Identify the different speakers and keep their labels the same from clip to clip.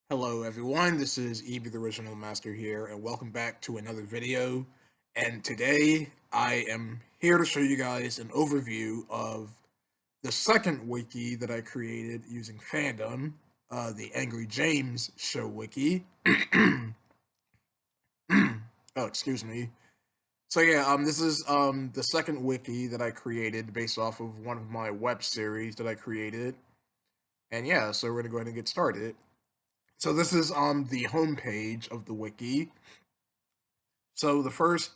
Speaker 1: Hello everyone, this is EB the Original Master here, and welcome back to another video. And today I am here to show you guys an overview of the second wiki that I created using fandom, the Angry James Show Wiki. Oh, excuse me. So yeah, this is the second wiki that I created based off of one of my web series that I created. And yeah, so we're gonna go ahead and get started. So this is on the homepage of the wiki. So the first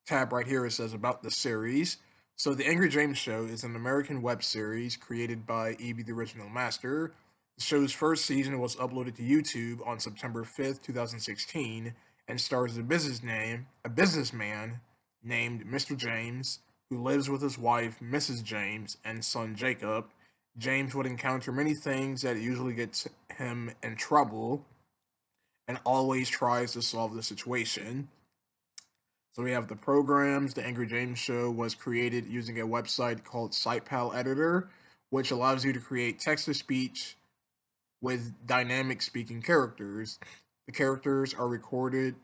Speaker 1: tab right here, it says about the series. So the Angry James Show is an American web series created by EB the Original Master. The show's first season was uploaded to YouTube on September 5th, 2016, and stars a businessman named Mr. James, who lives with his wife, Mrs. James, and son Jacob. James would encounter many things that usually gets him in trouble and always tries to solve the situation. So we have the programs. The Angry James Show was created using a website called SitePal Editor, which allows you to create text-to-speech with dynamic speaking characters. The characters are recorded.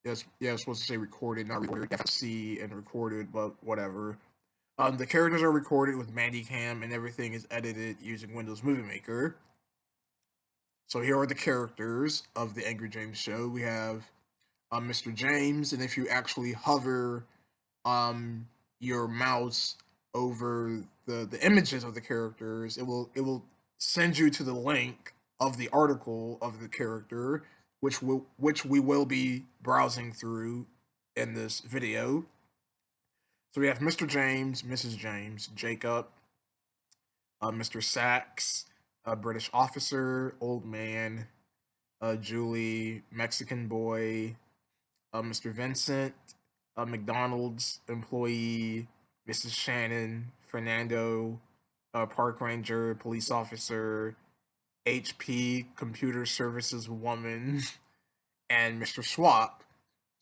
Speaker 1: Yes, yeah, I was supposed to say recorded, not recorded. See and recorded, but whatever. The characters are recorded with Mandycam, and everything is edited using Windows Movie Maker. So here are the characters of the Angry James Show. We have Mr. James, and if you actually hover your mouse over the images of the characters, it will send you to the link of the article of the character, which we will be browsing through in this video. So we have Mr. James, Mrs. James, Jacob, Mr. Sachs, a British officer, old man, Julie, Mexican boy, Mr. Vincent, a McDonald's employee, Mrs. Shannon, Fernando, a park ranger, police officer, HP, computer services woman, and Mr. Swap.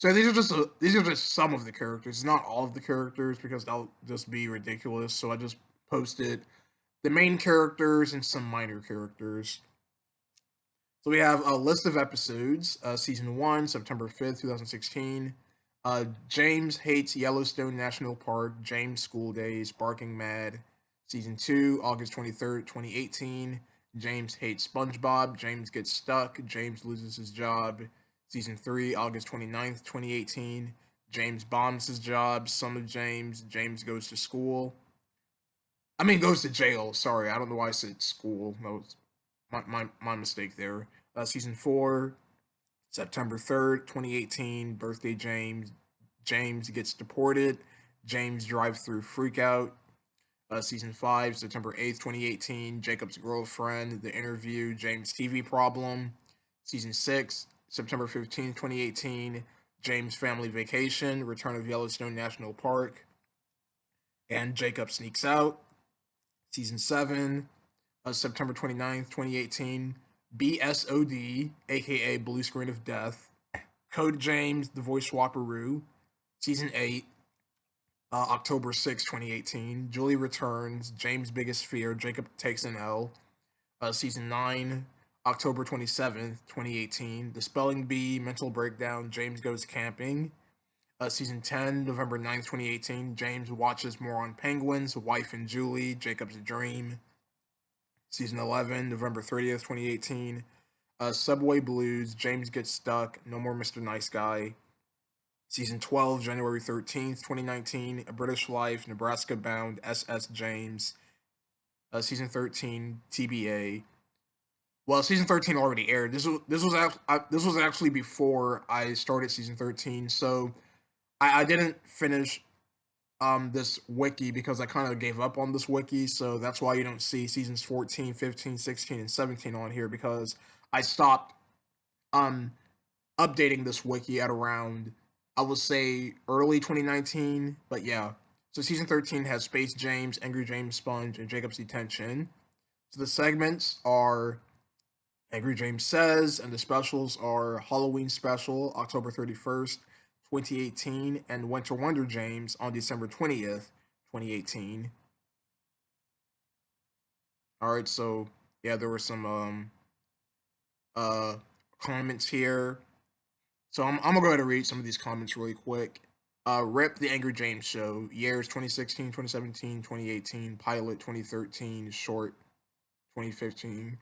Speaker 1: So these are just some of the characters, not all of the characters, because that'll just be ridiculous. So I just posted the main characters and some minor characters. So we have a list of episodes. Season 1, September 5th, 2016. James hates Yellowstone National Park. James School Days. Barking Mad. Season 2, August 23rd, 2018. James hates SpongeBob. James gets stuck. James loses his job. Season 3, August 29th, 2018. James bombs his job. Son of James. James goes to school. I mean, goes to jail. Sorry, I don't know why I said school. That was my mistake there. Season 4, September 3rd, 2018. Birthday James. James gets deported. James drive through freakout. Season 5, September 8th, 2018. Jacob's girlfriend. The interview. James TV problem. Season 6, September 15th, 2018. James family vacation. Return of Yellowstone National Park. And Jacob sneaks out. Season 7, September 29th, 2018. BSOD, aka Blue Screen of Death. Code James, The Voice Swapperoo. Season 8, October 6th, 2018. Julie returns. James' biggest fear. Jacob takes an L. Season 9, October 27th, 2018. The Spelling Bee, Mental Breakdown. James goes camping. Season 10, November 9th, 2018. James watches more on penguins. Wife and Julie. Jacob's dream. Season 11, November 30th, 2018. Subway Blues, James gets stuck, no more Mr. Nice Guy. Season 12, January 13th, 2019. A British Life, Nebraska Bound, SS James. Season 13, TBA. Well, season 13 already aired. This was actually before I started season 13, so I didn't finish this wiki because I kind of gave up on this wiki, so that's why you don't see seasons 14, 15, 16, and 17 on here because I stopped um updating this wiki at around, I would say, early 2019. But yeah, so season 13 has Space James, Angry James Sponge, and Jacob's Detention. So the segments are Angry James Says, and the specials are Halloween Special, October 31st, 2018, and Winter Wonder James on December 20th, 2018. All right, so yeah, there were some uh, comments here. So I'm gonna go ahead and read some of these comments really quick. Rip the Angry James Show, years 2016, 2017, 2018, pilot 2013, short 2015,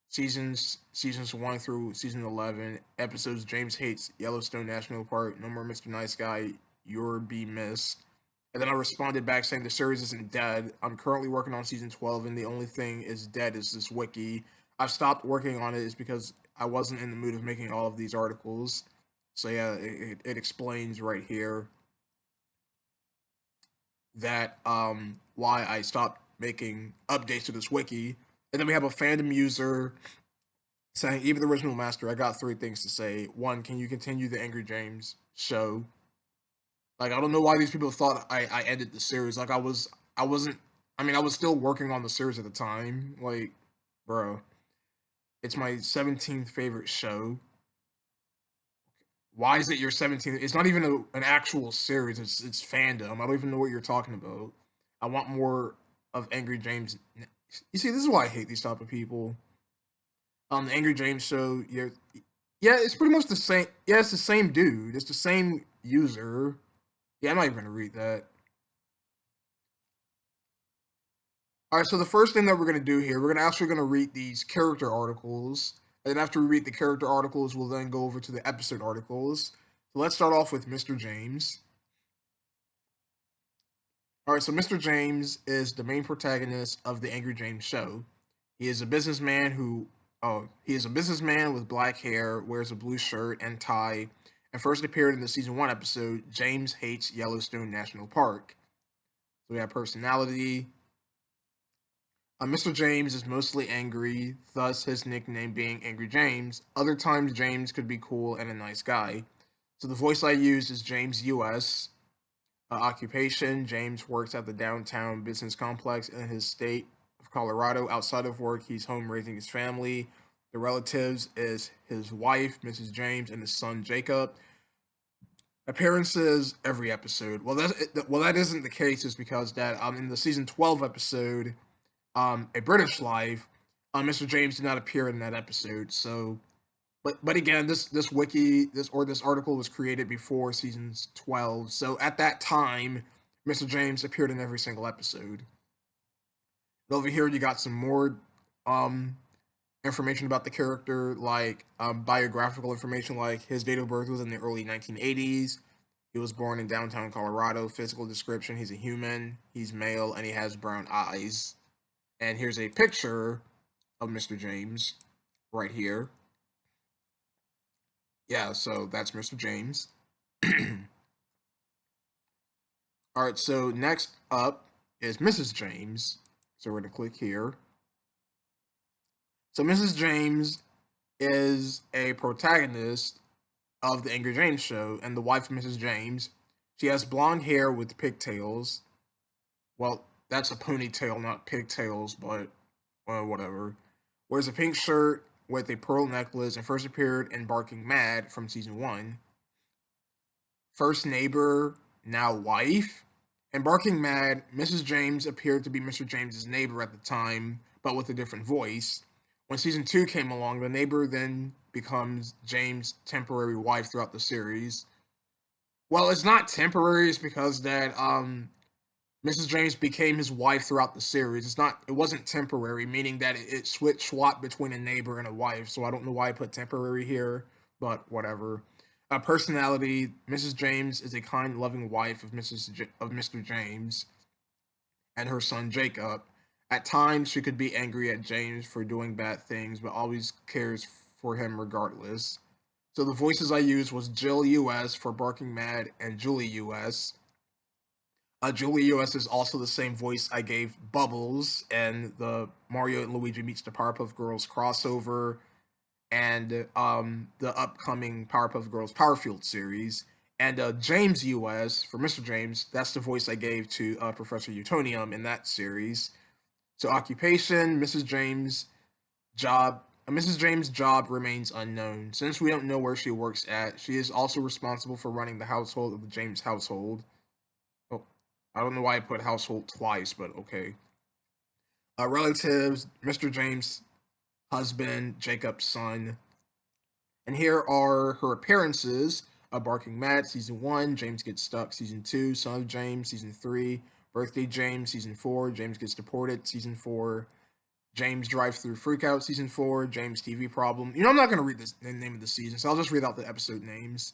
Speaker 1: seasons 1 through season 11, episodes James hates Yellowstone National Park, no more Mr. Nice Guy, you're be missed. And then I responded back saying the series isn't dead. I'm currently working on season 12, and the only thing is dead is this wiki. I've stopped working on it is because I wasn't in the mood of making all of these articles. So yeah, it explains right here that why I stopped making updates to this wiki. And then we have a fandom user saying, even the original master, I got three things to say. One, can you continue the Angry James show? Like, I don't know why these people thought I ended the series. Like, I wasn't, I mean, I was still working on the series at the time. Like, bro, it's my 17th favorite show. Why is it your 17th? It's not even an actual series. It's fandom. I don't even know what you're talking about. I want more of Angry James. You see, this is why I hate these type of people. The Angry James show, yeah, it's pretty much the same. Yeah, it's the same dude. It's the same user. Yeah, I'm not even gonna read that. All right, so the first thing that we're gonna do here, we're gonna read these character articles, and after we read the character articles, we'll then go over to the episode articles. So let's start off with Mr. James. All right, so Mr. James is the main protagonist of the Angry James show. He is a businessman he is a businessman with black hair, wears a blue shirt and tie, and first appeared in the season 1 episode, James Hates Yellowstone National Park. So we have personality. Mr. James is mostly angry, thus his nickname being Angry James. Other times, James could be cool and a nice guy. So the voice I use is James US. Occupation, James works at the downtown business complex in his state of Colorado. Outside of work, he's home raising his family. The relatives is his wife, Mrs. James, and his son, Jacob. Appearances every episode. That isn't the case is because that in the season 12 episode, A British Life, Mr. James did not appear in that episode. So, but again, this wiki this article was created before seasons 12. So at that time, Mr. James appeared in every single episode. And over here, you got some more um information about the character, like biographical information, like his date of birth was in the early 1980s. He was born in downtown Colorado. Physical description: he's a human, he's male, and he has brown eyes. And here's a picture of Mr. James right here. Yeah, so that's Mr. James. All right, so next up is Mrs. James. So we're going to click here. So Mrs. James is a protagonist of the Angry James show and the wife of Mrs. James. She has blonde hair with pigtails. Well, that's a ponytail, not pigtails, but well, whatever. Wears a pink shirt with a pearl necklace and first appeared in Barking Mad from season 1. First neighbor, now wife. In Barking Mad, Mrs. James appeared to be Mr. James's neighbor at the time, but with a different voice. When season 2 came along, the neighbor then becomes James' temporary wife throughout the series. Well, it's not temporary, it's because that Mrs. James became his wife throughout the series. It wasn't temporary, meaning that it swapped between a neighbor and a wife. So I don't know why I put temporary here, but whatever. Personality: Mrs. James is a kind, loving wife of Mr. James and her son Jacob. At times, she could be angry at James for doing bad things, but always cares for him regardless. So the voices I used was Jill US for Barking Mad and Julie US. Julie US is also the same voice I gave Bubbles and the Mario and Luigi Meets the Powerpuff Girls crossover and the upcoming Powerpuff Girls Powerfield series. And James US, for Mr. James, that's the voice I gave to Professor Utonium in that series. So occupation, Mrs. James' job remains unknown. Since we don't know where she works at, she is also responsible for running the household of the James household. Oh, I don't know why I put household twice, but okay. Relatives, Mr. James. husband, Jacob's son. And here are her appearances: Barking Matt, season 1, James Gets Stuck, season 2, Son of James, season 3, Birthday James, season 4, James Gets Deported, season 4, James Drive Through Freakout, season 4, James TV Problem. I'm not going to read the name of the season, so I'll just read out the episode names.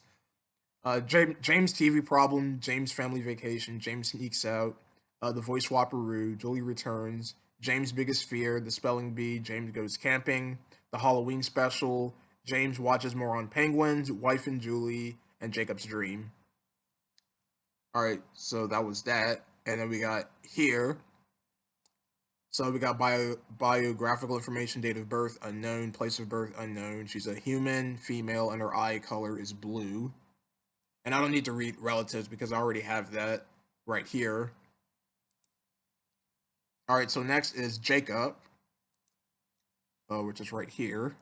Speaker 1: James TV Problem, James Family Vacation, James Sneaks Out, The Voice Swapperoo, Julie Returns, James Biggest Fear, The Spelling Bee, James Goes Camping, The Halloween Special, James Watches More on Penguins, Wife and Julie, and Jacob's Dream. Alright, so that was that. And then we got here. So we got biographical information: date of birth unknown, place of birth unknown. She's a human, female, and her eye color is blue. And I don't need to read relatives because I already have that right here. All right, so next is Jacob, which is right here.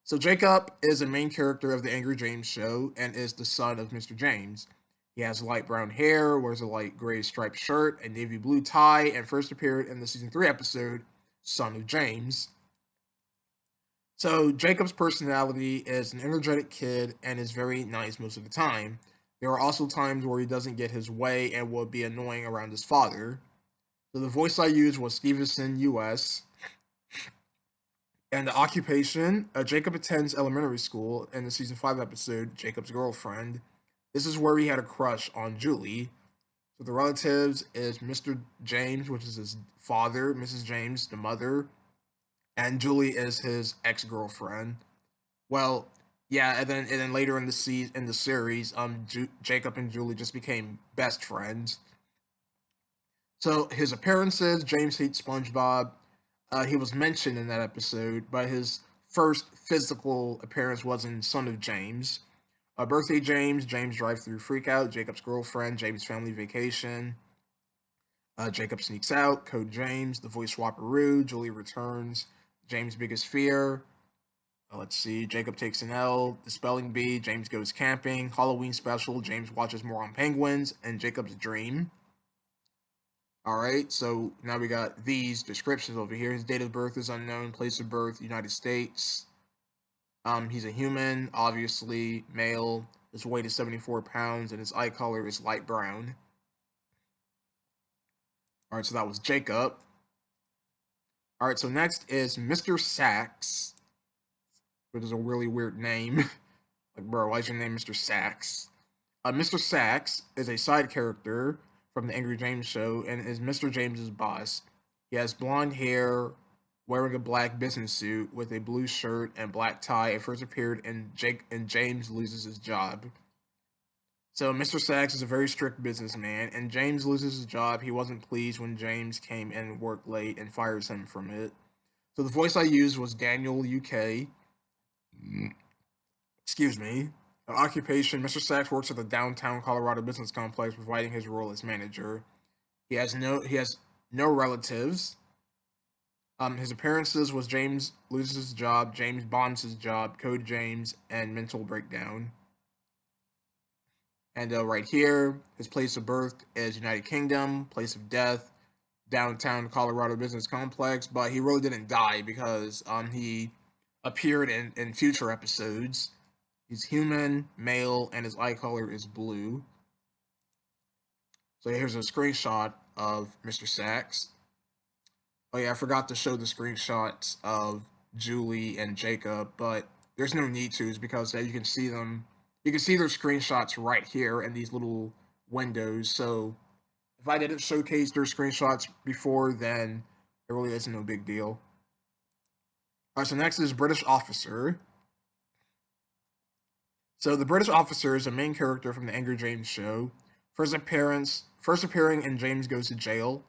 Speaker 1: So Jacob is a main character of the Angry James Show and is the son of Mr. James. He has light brown hair, wears a light gray striped shirt, a navy blue tie, and first appeared in the season 3 episode, Son of James. So Jacob's personality is an energetic kid and is very nice most of the time. There are also times where he doesn't get his way and will be annoying around his father. So the voice I used was Stevenson, US. And the occupation, Jacob attends elementary school in the season 5 episode, Jacob's Girlfriend. This is where he had a crush on Julie. So the relatives is Mr. James, which is his father, Mrs. James, the mother, and Julie is his ex-girlfriend. Well, yeah, and then later in the series, Jacob and Julie just became best friends. So his appearances: James hates SpongeBob. He was mentioned in that episode, but his first physical appearance was in Son of James. Birthday James, James Drive Through Freakout, Jacob's Girlfriend, James Family Vacation, Jacob Sneaks Out, Code James, The Voice Swapperoo, Julie Returns, James Biggest Fear. Let's see, Jacob Takes an L, The Spelling Bee, James Goes Camping, Halloween Special, James Watches More on Penguins, and Jacob's Dream. Alright, so now we got these descriptions over here. His date of birth is unknown, place of birth, United States. He's a human, obviously, male. His weight is 74 pounds, and his eye color is light brown. Alright, so that was Jacob. Alright, so next is Mr. Sachs, which is a really weird name. Like, bro, why is your name Mr. Sachs? Mr. Sachs is a side character from the Angry James Show and is Mr. James's boss. He has blonde hair, wearing a black business suit with a blue shirt and black tie, and first appeared in James Loses His Job. So Mr. Sachs is a very strict businessman, and James loses his job. He wasn't pleased when James came in and worked late and fires him from it. So the voice I used was Daniel, UK. Excuse me. Occupation: Mr. Sachs works at the downtown Colorado business complex, providing his role as manager. He has no relatives. His appearances was James Loses His Job, James Bombs His Job, Code James, and Mental Breakdown. And right here, his place of birth is United Kingdom, place of death, downtown Colorado business complex, but he really didn't die because he appeared in future episodes. He's human, male, and his eye color is blue. So here's a screenshot of Mr. Sachs. Oh yeah, I forgot to show the screenshots of Julie and Jacob, but there's no need to, because you can see them. You can see their screenshots right here in these little windows. So if I didn't showcase their screenshots before, then it really isn't no big deal. Alright, so next is British Officer. So the British Officer is a main character from the Angry James Show. First appearing in James Goes to Jail.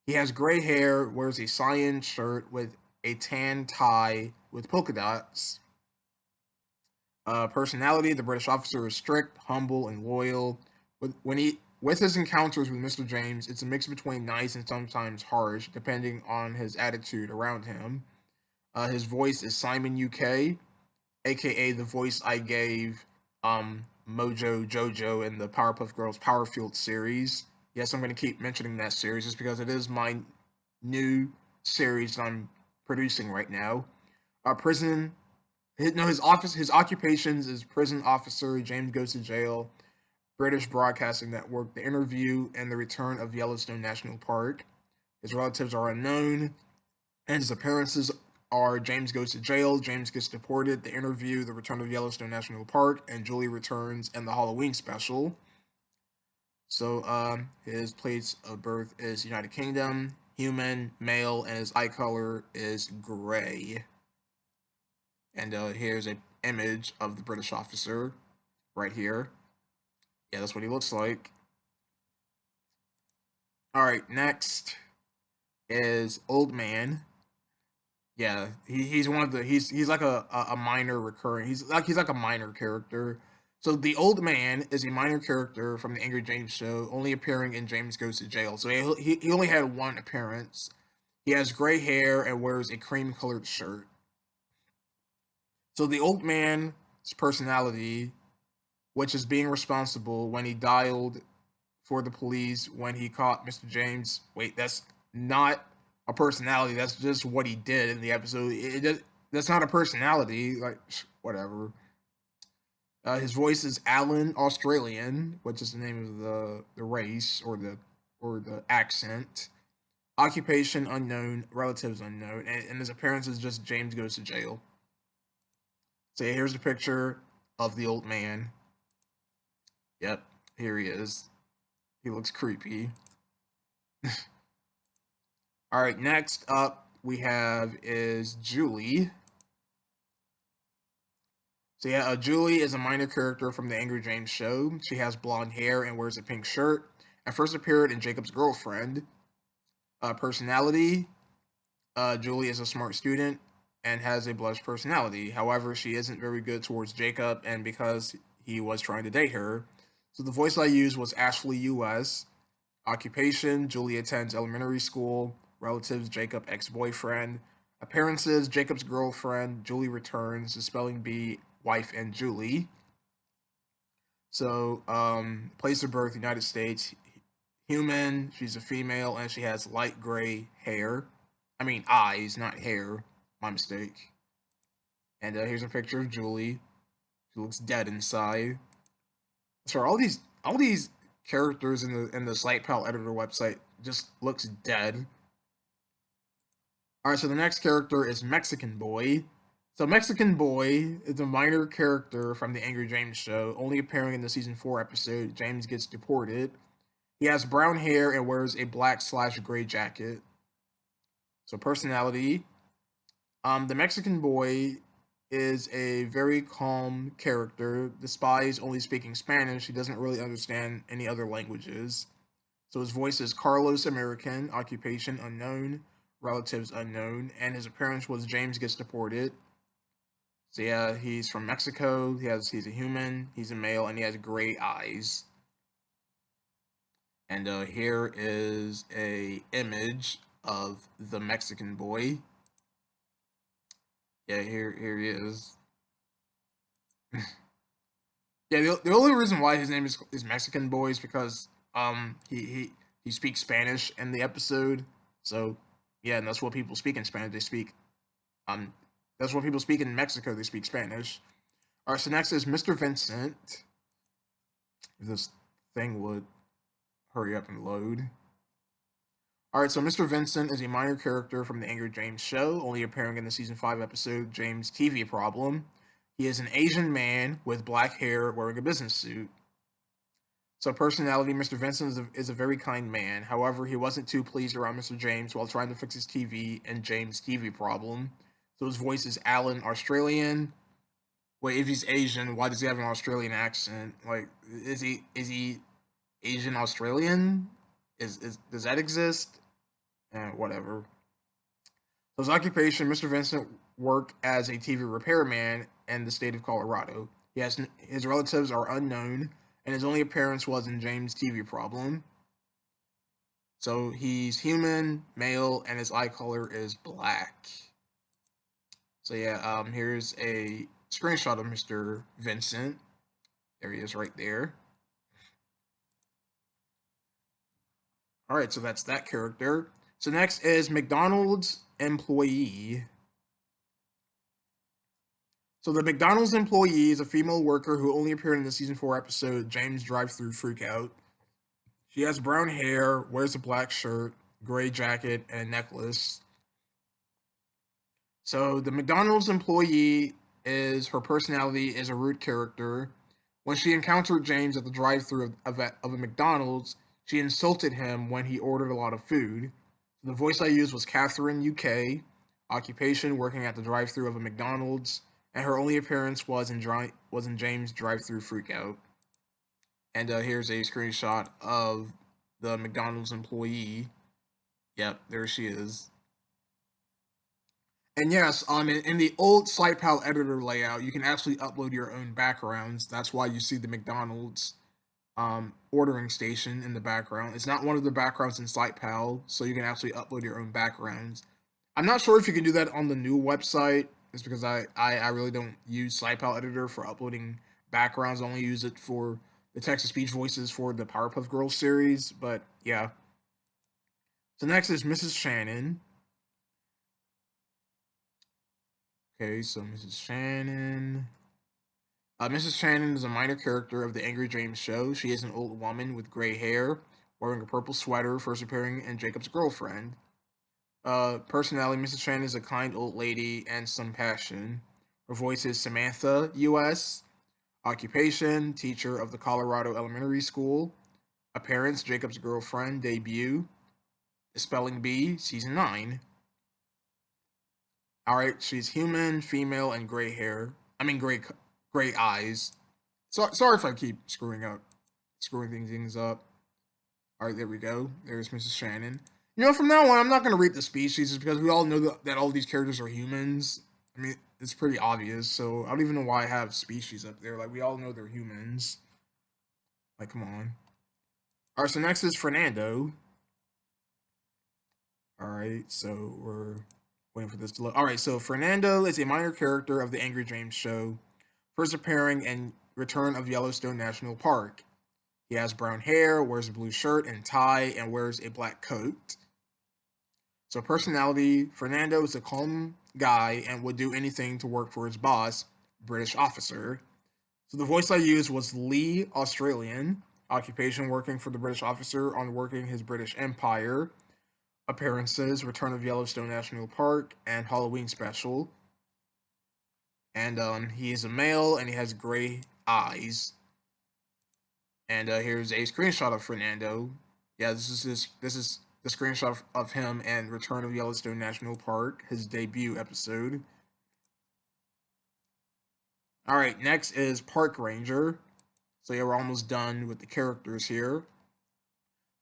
Speaker 1: He has gray hair, wears a cyan shirt with a tan tie with polka dots. Personality: the British Officer is strict, humble, and loyal. With his encounters with Mr. James, it's a mix between nice and sometimes harsh, depending on his attitude around him. His voice is Simon, UK, aka the voice I gave Mojo Jojo in the Powerpuff Girls Power Field series. Yes, I'm going to keep mentioning that series just because it is my new series I'm producing right now. Prison. His occupations is prison officer. James goes to jail. British Broadcasting Network. The Interview and the Return of Yellowstone National Park. His relatives are unknown, and his appearances are James goes to jail, James gets deported, The Interview, The Return of Yellowstone National Park, and Julie returns, and the Halloween special. So his place of birth is United Kingdom, human, male, and his eye color is gray. And here's an image of the British officer right here. Yeah, that's what he looks like. All right, next is Old Man. Yeah, he's one of the he's like a minor recurring. He's like a minor character. So the Old Man is a minor character from the Angry James Show, only appearing in James Goes to Jail. So he only had one appearance. He has gray hair and wears a cream colored shirt. So the Old Man's personality, which is being responsible when he dialed for the police when he caught Mr. James. Wait, that's not a personality. That's just what he did in the episode. That's not a personality. Like whatever. His voice is Alan Australian, which is the name of the race or the accent. Occupation unknown, relatives unknown, and his appearance is just James goes to jail. So yeah, here's a picture of the old man. Yep, here he is. He looks creepy. All right, next up we have is Julie. So yeah, Julie is a minor character from the Angry James Show. She has blonde hair and wears a pink shirt. And first appeared in Jacob's Girlfriend. Personality: Julie is a smart student and has a blush personality. However, she isn't very good towards Jacob, and because he was trying to date her. So the voice I used was Ashley U.S. Occupation: Julie attends elementary school. Relatives: Jacob ex-boyfriend. Appearances: Jacob's girlfriend. Julie returns. The spelling bee: wife and Julie. So place of birth: United States. Human. She's a female and she has light gray hair. I mean eyes, not hair. My mistake. And here's a picture of Julie. She looks dead inside. So all these characters in the Site Pal Editor website just looks dead. All right, so the next character is Mexican Boy. So Mexican Boy is a minor character from the Angry James Show, only appearing in the season 4 episode James Gets Deported. He has brown hair and wears a black/gray jacket. So personality: the Mexican Boy is a very calm character. Despite only speaking Spanish, he doesn't really understand any other languages. So his voice is Carlos American, occupation unknown, relatives unknown, and his appearance was James Gets Deported. So yeah, he's from Mexico. He's a human, he's a male, and he has gray eyes. And here is a image of the Mexican Boy. Yeah, here he is. Yeah, the only reason why his name is Mexican Boy is because he speaks Spanish in the episode. So yeah, and that's what people speak in Spanish. They speak that's what people speak in Mexico. They speak Spanish. All right, so next is Mr. Vincent. If this thing would hurry up and load. All right, so Mr. Vincent is a minor character from the Angry James Show, only appearing in the season 5 episode James TV Problem. He is an Asian man with black hair wearing a business suit. So personality: Mr. Vincent is a very kind man. However, he wasn't too pleased around Mr. James while trying to fix his TV and James' TV problem. So his voice is Alan Australian. Wait, if he's Asian, why does he have an Australian accent? Like, is he Asian Australian? Is does that exist? Whatever. So his occupation: Mr. Vincent worked as a TV repairman in the state of Colorado. His relatives are unknown, and his only appearance was in James' TV Problem. So he's human, male, and his eye color is black. So yeah, here's a screenshot of Mr. Vincent. There he is right there. All right, so that's that character. So next is McDonald's Employee. So the McDonald's Employee is a female worker who only appeared in the season 4 episode James Drive-Thru Freakout. She has brown hair, wears a black shirt, gray jacket, and a necklace. So the McDonald's Employee is her personality is a root character. When she encountered James at the drive-thru of a McDonald's, she insulted him when he ordered a lot of food. The voice I used was Catherine UK. Occupation working at the drive-thru of a McDonald's, and her only appearance was in James Drive-Thru Freakout. And here's a screenshot of the McDonald's Employee. Yep, there she is. And yes, in the old SitePal editor layout, you can actually upload your own backgrounds. That's why you see the McDonald's ordering station in the background. It's not one of the backgrounds in SitePal, so you can actually upload your own backgrounds. I'm not sure if you can do that on the new website. It's because I really don't use SitePal editor for uploading backgrounds. I only use it for the text-to-speech voices for the Powerpuff Girls series. But yeah. So next is Mrs. Shannon. Okay, so Mrs. Shannon. Mrs. Shannon is a minor character of the Angry James Show. She is an old woman with gray hair, wearing a purple sweater, first appearing in Jacob's Girlfriend. Personality, Mrs. Shannon is a kind old lady and some passion. Her voice is Samantha, U.S. Occupation, teacher of the Colorado Elementary School. Appearance, Jacob's Girlfriend, debut. Spelling Bee, Season 9. Alright, she's human, female, and gray hair. I mean, gray eyes. Sorry if I keep screwing things up. Alright, there we go. There's Mrs. Shannon. You know, from now on, I'm not going to read the species just because we all know that all these characters are humans. I mean, it's pretty obvious, so I don't even know why I have species up there. Like, we all know they're humans. Like, come on. Alright, so next is Fernando. Alright, so we're waiting for this to load. Alright, so Fernando is a minor character of the Angry James Show, first appearing in Return of Yellowstone National Park. He has brown hair, wears a blue shirt and tie, and wears a black coat. So personality, Fernando is a calm guy and would do anything to work for his boss, British officer. So the voice I used was Lee, Australian. Occupation, working for the British officer on working his British Empire. Appearances, Return of Yellowstone National Park and Halloween Special. And he is a male and he has gray eyes. And here's a screenshot of Fernando. Yeah, this is the screenshot of him and Return of Yellowstone National Park, his debut episode. Alright, next is Park Ranger. So yeah, we're almost done with the characters here.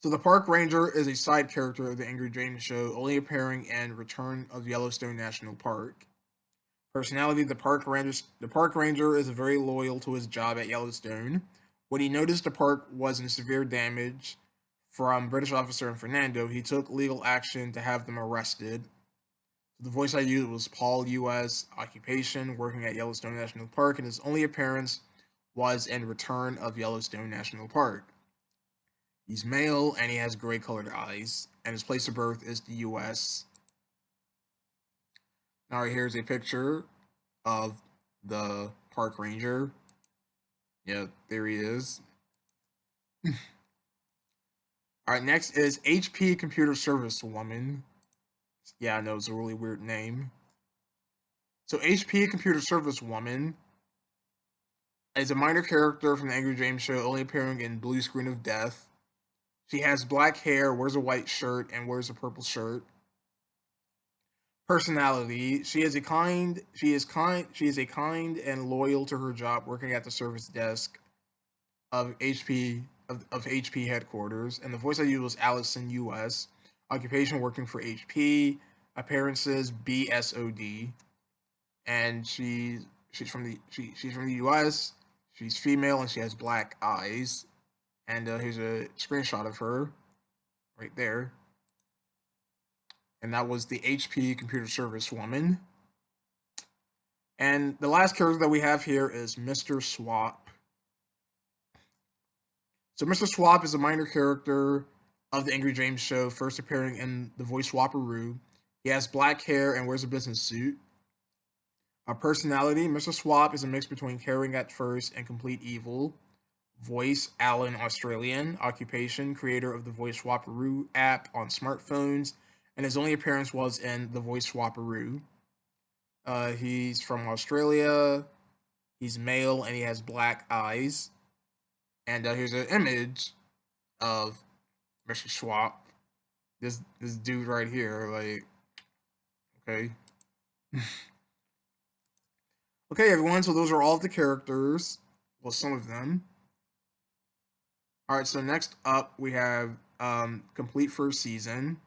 Speaker 1: So the Park Ranger is a side character of the Angry James Show, only appearing in Return of Yellowstone National Park. Personality, the Park Ranger is very loyal to his job at Yellowstone. When he noticed the park was in severe damage from British officer and Fernando, he took legal action to have them arrested. The voice I used was Paul, U.S. Occupation, working at Yellowstone National Park, and his only appearance was in Return of Yellowstone National Park. He's male, and he has gray-colored eyes, and his place of birth is the U.S. Now here's a picture of the Park Ranger. Yeah, there he is. Alright, next is HP Computer Service Woman. Yeah, I know, it's a really weird name. So HP Computer Service Woman is a minor character from the Angry James Show, only appearing in Blue Screen of Death. She has black hair, wears a white shirt, and wears a purple shirt. Personality: she is kind and loyal to her job, working at the service desk of HP headquarters. And the voice I used was Allison, U.S. Occupation, working for HP. Appearances, BSOD. And she's from the U.S. She's female and she has black eyes. And here's a screenshot of her right there. And that was the HP Computer Service Woman. And the last character that we have here is Mr. Swap. So Mr. Swap is a minor character of the Angry James Show, first appearing in The Voice Swapperoo. He has black hair and wears a business suit. Personality, Mr. Swap is a mix between caring at first and complete evil. Voice, Alan Australian. Occupation, creator of the Voice Swapperoo app on smartphones. And his only appearance was in the Voice Swapperoo. He's from Australia. He's male and he has black eyes. And here's an image of Mr. Swap. This dude right here, like, okay. Okay, everyone, so those are all of the characters. Well, some of them. Alright, so next up we have complete first season.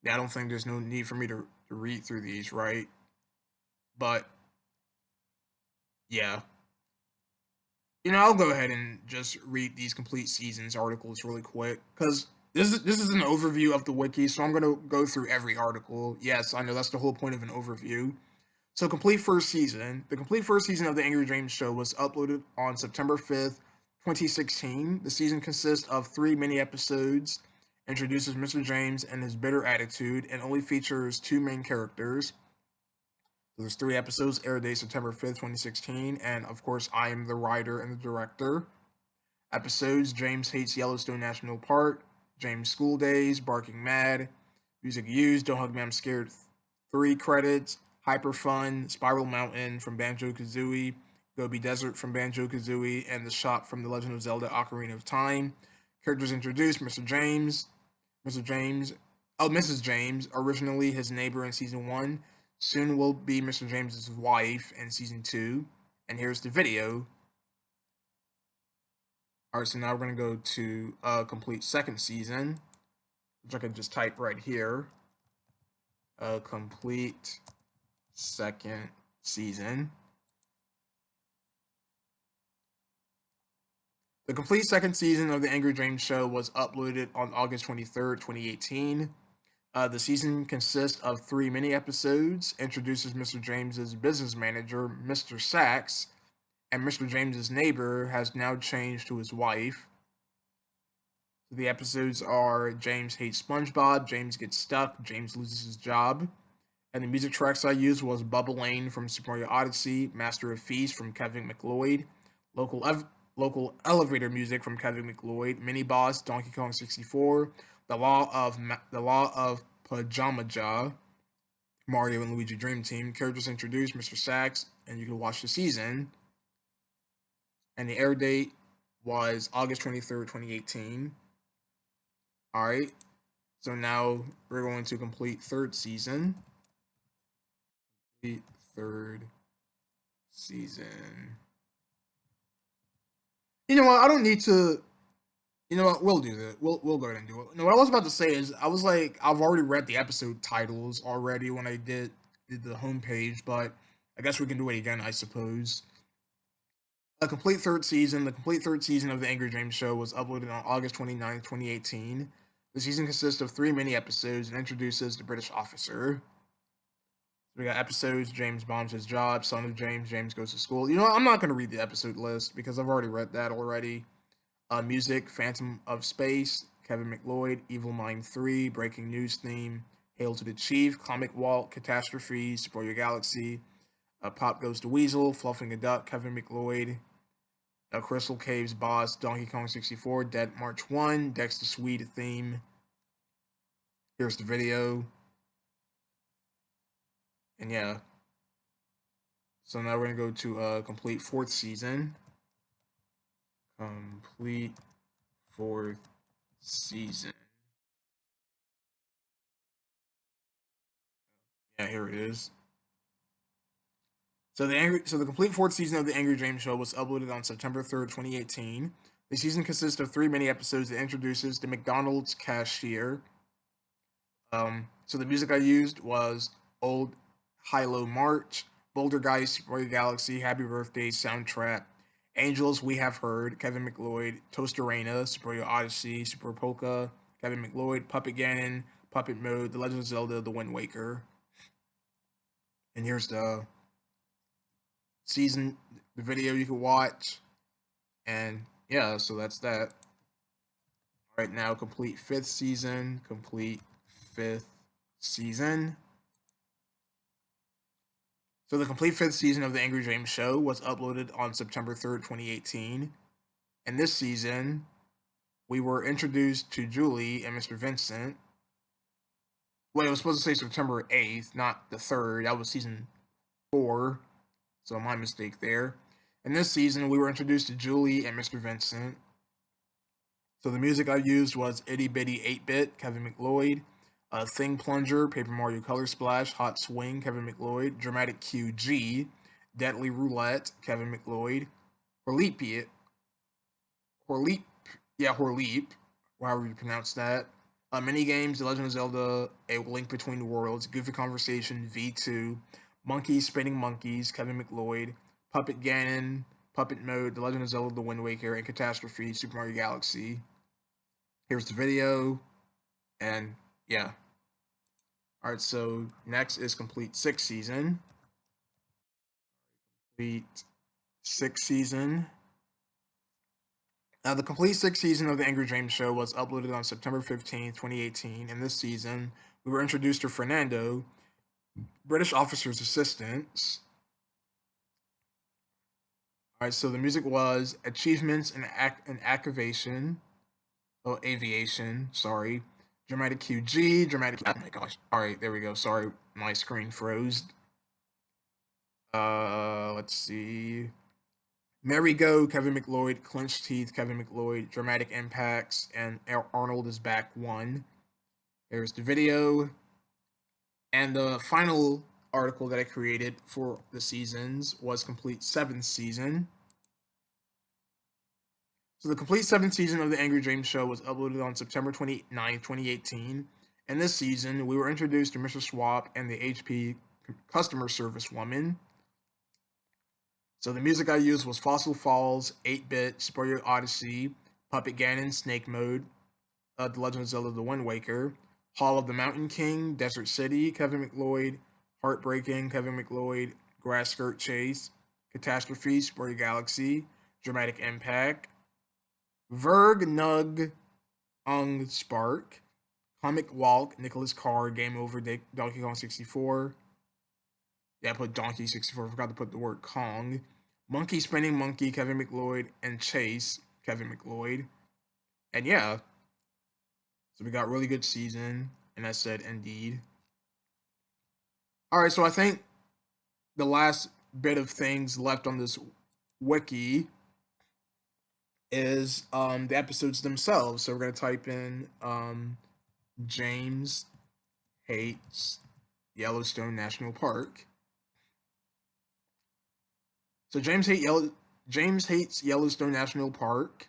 Speaker 1: Yeah, I don't think there's no need for me to read through these, right? But yeah. I'll go ahead and just read these complete seasons articles really quick because this is an overview of the wiki, so I'm gonna go through every article. Yes, I know that's the whole point of an overview. So, complete first season. The complete first season of the Angry James Show was uploaded on September 5th, 2016. The season consists of 3 mini episodes, introduces Mr. James and his bitter attitude, and only features 2 main characters. There's 3 episodes, air date September 5th, 2016, and of course, I am the writer and the director. Episodes: James Hates Yellowstone National Park, James School Days, Barking Mad, Music Used, Don't Hug Me I'm Scared 3 credits, Hyper Fun, Spiral Mountain from Banjo-Kazooie, Gobi Desert from Banjo-Kazooie, and The Shop from The Legend of Zelda Ocarina of Time. Characters introduced: Mr. James, Mrs. James, originally his neighbor in Season 1, soon will be Mr. James's wife in Season 2. And here's the video. Alright, so now we're going to go to complete second season, which I could just type right here. Complete second season. The complete second season of the Angry James Show was uploaded on August 23rd, 2018. The season consists of 3 mini episodes, introduces Mr. James's business manager, Mr. Sachs, and Mr. James's neighbor has now changed to his wife. The episodes are James Hates SpongeBob, James Gets Stuck, James Loses His Job. And the music tracks I used was Bubble Lane from Super Mario Odyssey, Master of Feast from Kevin McLeod, local elevator music from Kevin McLeod, Mini Boss, Donkey Kong 64, The Law of Pajamaja, Mario and Luigi Dream Team. Characters introduced: Mr. Sachs, and you can watch the season. And the air date was August 23rd, 2018. Alright, so now we're going to complete third season. Complete third season. You know what? I don't need to. You know what? We'll do that. We'll go ahead and do it. No, what I was about to say is I was like, I've already read the episode titles already when I did the homepage, but I guess we can do it again, I suppose. A complete third season. The complete third season of the Angry James Show was uploaded on August 29th, 2018. The season consists of 3 mini episodes and introduces the British officer. We got episodes: James bombs his job, son of James, James goes to school. You know what? I'm not going to read the episode list because I've already read that already. Music: Phantom of Space, Kevin McLeod, Evil Mind 3, Breaking News theme, Hail to the Chief, Comic Walt, Catastrophe, Spoil Your Galaxy, Pop Goes to Weasel, Fluffing a Duck, Kevin McLeod, Crystal Caves Boss, Donkey Kong 64, Dead March 1, Dexter Swede theme. Here's the video. And yeah. So now we're going to go to complete fourth season. Complete fourth season. Yeah, here it is. So the complete fourth season of the Angry James Show was uploaded on September 3rd, 2018. The season consists of 3 mini episodes that introduces the McDonald's cashier. So the music I used was Old Hilo March, Boulder Guys, Mario Galaxy, Happy Birthday, Soundtrack, Angels We Have Heard, Kevin McLeod, Toasterena, Super Mario Odyssey, Super Polka, Kevin McLeod, Puppet Ganon, Puppet Mode, The Legend of Zelda, The Wind Waker. And here's the season, the video you can watch. And yeah, so that's that. Right now, complete fifth season, complete fifth season. So the complete fifth season of the Angry James Show was uploaded on September 3rd, 2018. And this season, we were introduced to Julie and Mr. Vincent. Wait, it was supposed to say September 8th, not the 3rd. That was season 4. So my mistake there. In this season, we were introduced to Julie and Mr. Vincent. So the music I used was Itty Bitty 8-Bit, Kevin McLeod, Thing Plunger, Paper Mario Color Splash, Hot Swing, Kevin McLeod, Dramatic QG, Deadly Roulette, Kevin McLeod, Horleep, Horleep, however you pronounce that. Mini games, The Legend of Zelda, A Link Between Worlds, Goofy Conversation, V2, Monkeys Spinning Monkeys, Kevin McLeod, Puppet Ganon, Puppet Mode, The Legend of Zelda, The Wind Waker, and Catastrophe, Super Mario Galaxy. Here's the video, and yeah. Alright, so next is Complete Sixth Season. Complete Sixth Season. Now, the complete sixth season of the Angry James Show was uploaded on September 15th, 2018. In this season, we were introduced to Fernando, British officer's assistants. All right, so the music was Achievements and Activation. Oh, Aviation, sorry. Dramatic QG, Dramatic... Oh my gosh. All right, there we go. Sorry, my screen froze. Let's see... Merry Go, Kevin McLeod, Clenched Teeth, Kevin McLeod, Dramatic Impacts, and Arnold is Back 1. Here's the video. And the final article that I created for the seasons was Complete 7th Season. So the Complete 7th Season of the Angry James Show was uploaded on September 29th, 2018. And this season, we were introduced to Mr. Swap and the HP customer service woman. So the music I used was Fossil Falls, 8-Bit, Super Mario Odyssey, Puppet Ganon, Snake Mode, The Legend of Zelda: The Wind Waker, Hall of the Mountain King, Desert City, Kevin McLeod, Heartbreaking, Kevin McLeod, Grass Skirt Chase, Catastrophe, Super Mario Galaxy, Dramatic Impact, Verg Nug Ung Spark, Comic Walk, Nicholas Carr, Game Over, Donkey Kong 64. Yeah, I put Donkey 64. I forgot to put the word Kong. Monkey Spinning Monkey, Kevin McLeod, and Chase, Kevin McLeod. And yeah, so we got really good season, and I said indeed. All right, so I think the last bit of things left on this wiki is the episodes themselves. So we're gonna type in James hates Yellowstone National Park. So James hates Yellowstone National Park.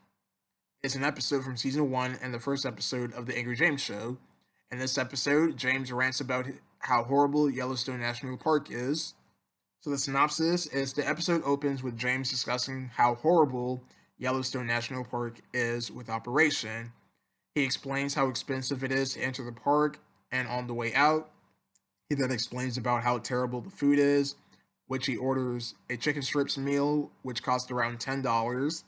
Speaker 1: It's an episode from season 1 and the first episode of the Angry James Show. In this episode, James rants about how horrible Yellowstone National Park is. So the synopsis is the episode opens with James discussing how horrible Yellowstone National Park is with operation. He explains how expensive it is to enter the park, and on the way out, he then explains about how terrible the food is, which he orders a chicken strips meal, which costs around $10.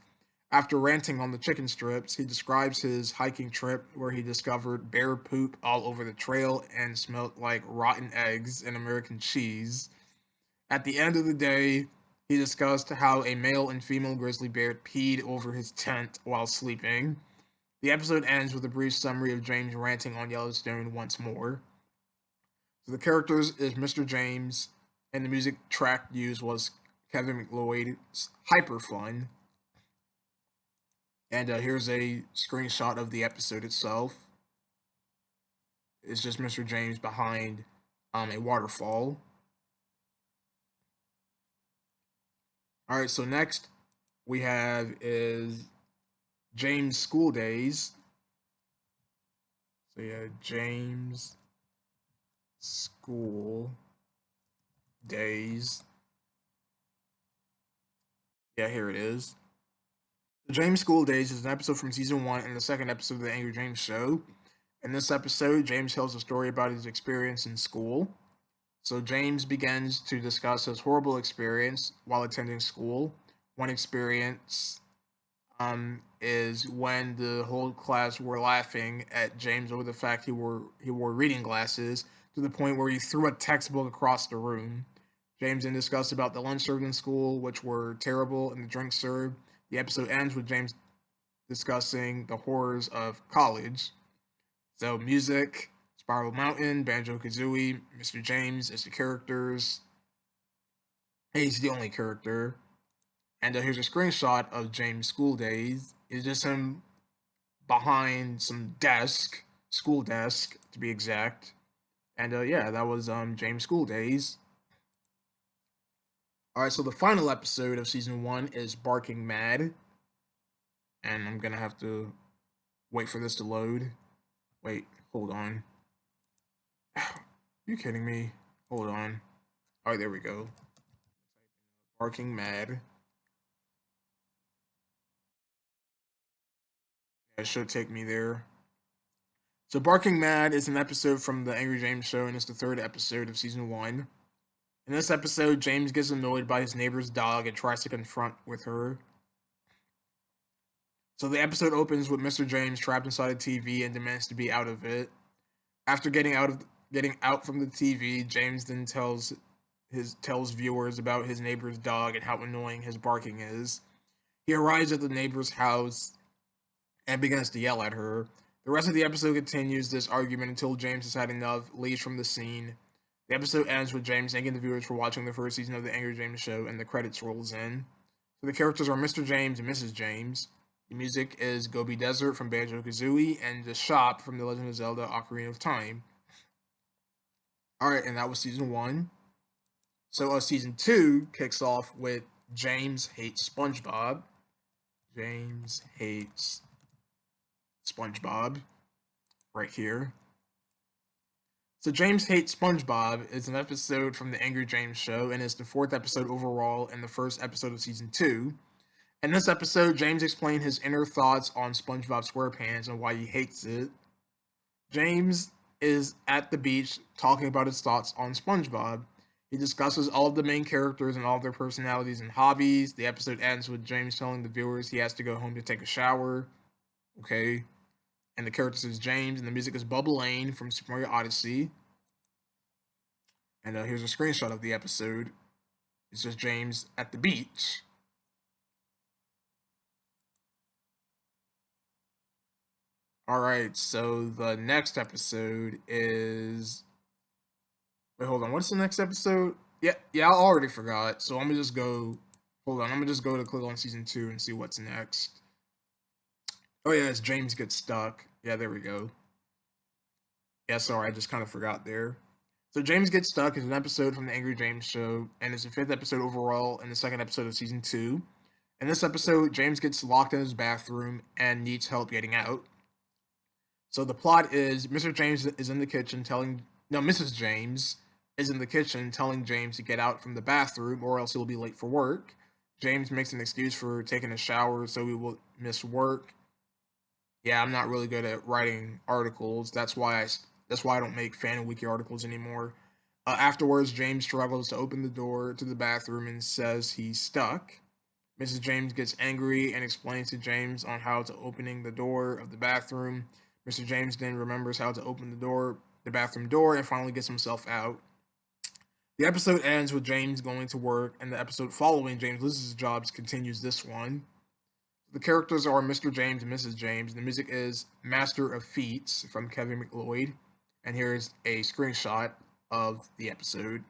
Speaker 1: After ranting on the chicken strips, he describes his hiking trip where he discovered bear poop all over the trail and smelled like rotten eggs and American cheese. At the end of the day, he discussed how a male and female grizzly bear peed over his tent while sleeping. The episode ends with a brief summary of James ranting on Yellowstone once more. So the characters is Mr. James, and the music track used was Kevin McLeod's Hyper Fun. And here's a screenshot of the episode itself. It's just Mr. James behind a waterfall. All right, so next we have is James School Days. So yeah, James School Days. Yeah, here it is. The James School Days is an episode from season 1 and the second episode of the Angry James Show. In this episode, James tells a story about his experience in school. So James begins to discuss his horrible experience while attending school. One experience is when the whole class were laughing at James over the fact he wore reading glasses to the point where he threw a textbook across the room. James then discussed about the lunch served in school, which were terrible, and the drinks served. The episode ends with James discussing the horrors of college. So music, Spiral Mountain, Banjo Kazooie, Mr. James is the characters. He's the only character. And here's a screenshot of James' school days. It's just him behind some desk, school desk to be exact. And yeah, that was James' school days. All right, so the final episode of season 1 is Barking Mad, and I'm gonna have to wait for this to load. Wait, hold on. You kidding me? Hold on. All right, there we go. Barking Mad. It should take me there. So Barking Mad is an episode from the Angry James Show, and it's the third episode of season 1. In this episode, James gets annoyed by his neighbor's dog and tries to confront with her. So the episode opens with Mr. James trapped inside a TV and demands to be out of it. After getting out from the TV, James then tells viewers about his neighbor's dog and how annoying his barking is. He arrives at the neighbor's house and begins to yell at her. The rest of the episode continues this argument until James has had enough, leaves from the scene. The episode ends with James thanking the viewers for watching the first season of the Angry James Show, and the credits rolls in. So the characters are Mr. James and Mrs. James. The music is Gobi Desert from Banjo Kazooie and The Shop from The Legend of Zelda Ocarina of Time. Alright, and that was season 1. So season 2 kicks off with James Hates SpongeBob. James Hates SpongeBob. Right here. So James Hates SpongeBob is an episode from the Angry James Show, and it's the 4th episode overall and the first episode of season 2. In this episode, James explained his inner thoughts on SpongeBob SquarePants and why he hates it. James is at the beach talking about his thoughts on SpongeBob. He discusses all of the main characters and all of their personalities and hobbies. The episode ends with James telling the viewers he has to go home to take a shower. Okay. And the character is James, and the music is Bubble Lane from Super Mario Odyssey. And here's a screenshot of the episode. It's just James at the beach. Alright, so the next episode is... Wait, hold on. What's the next episode? Yeah, I already forgot. So I'm gonna just go... Hold on, I'm gonna just go to click on season 2 and see what's next. Oh yeah, it's James Gets Stuck. Yeah, there we go. Yeah, sorry, I just kind of forgot there. So James Gets Stuck is an episode from the Angry James Show, and it's the 5th episode overall and the 2nd episode of season 2. In this episode, James gets locked in his bathroom and needs help getting out. So the plot is Mr. James is in the kitchen Mrs. James is in the kitchen telling James to get out from the bathroom or else he'll be late for work. James makes an excuse for taking a shower so he will miss work. Yeah, I'm not really good at writing articles. That's why I don't make fan wiki articles anymore. Afterwards, James struggles to open the door to the bathroom and says he's stuck. Mrs. James gets angry and explains to James on how to opening the door of the bathroom. Mr. James then remembers how to open the bathroom door, and finally gets himself out. The episode ends with James going to work, and the episode following James loses his job continues this one. The characters are Mr. James and Mrs. James. The music is Master of Feats from Kevin McLeod. And here's a screenshot of the episode.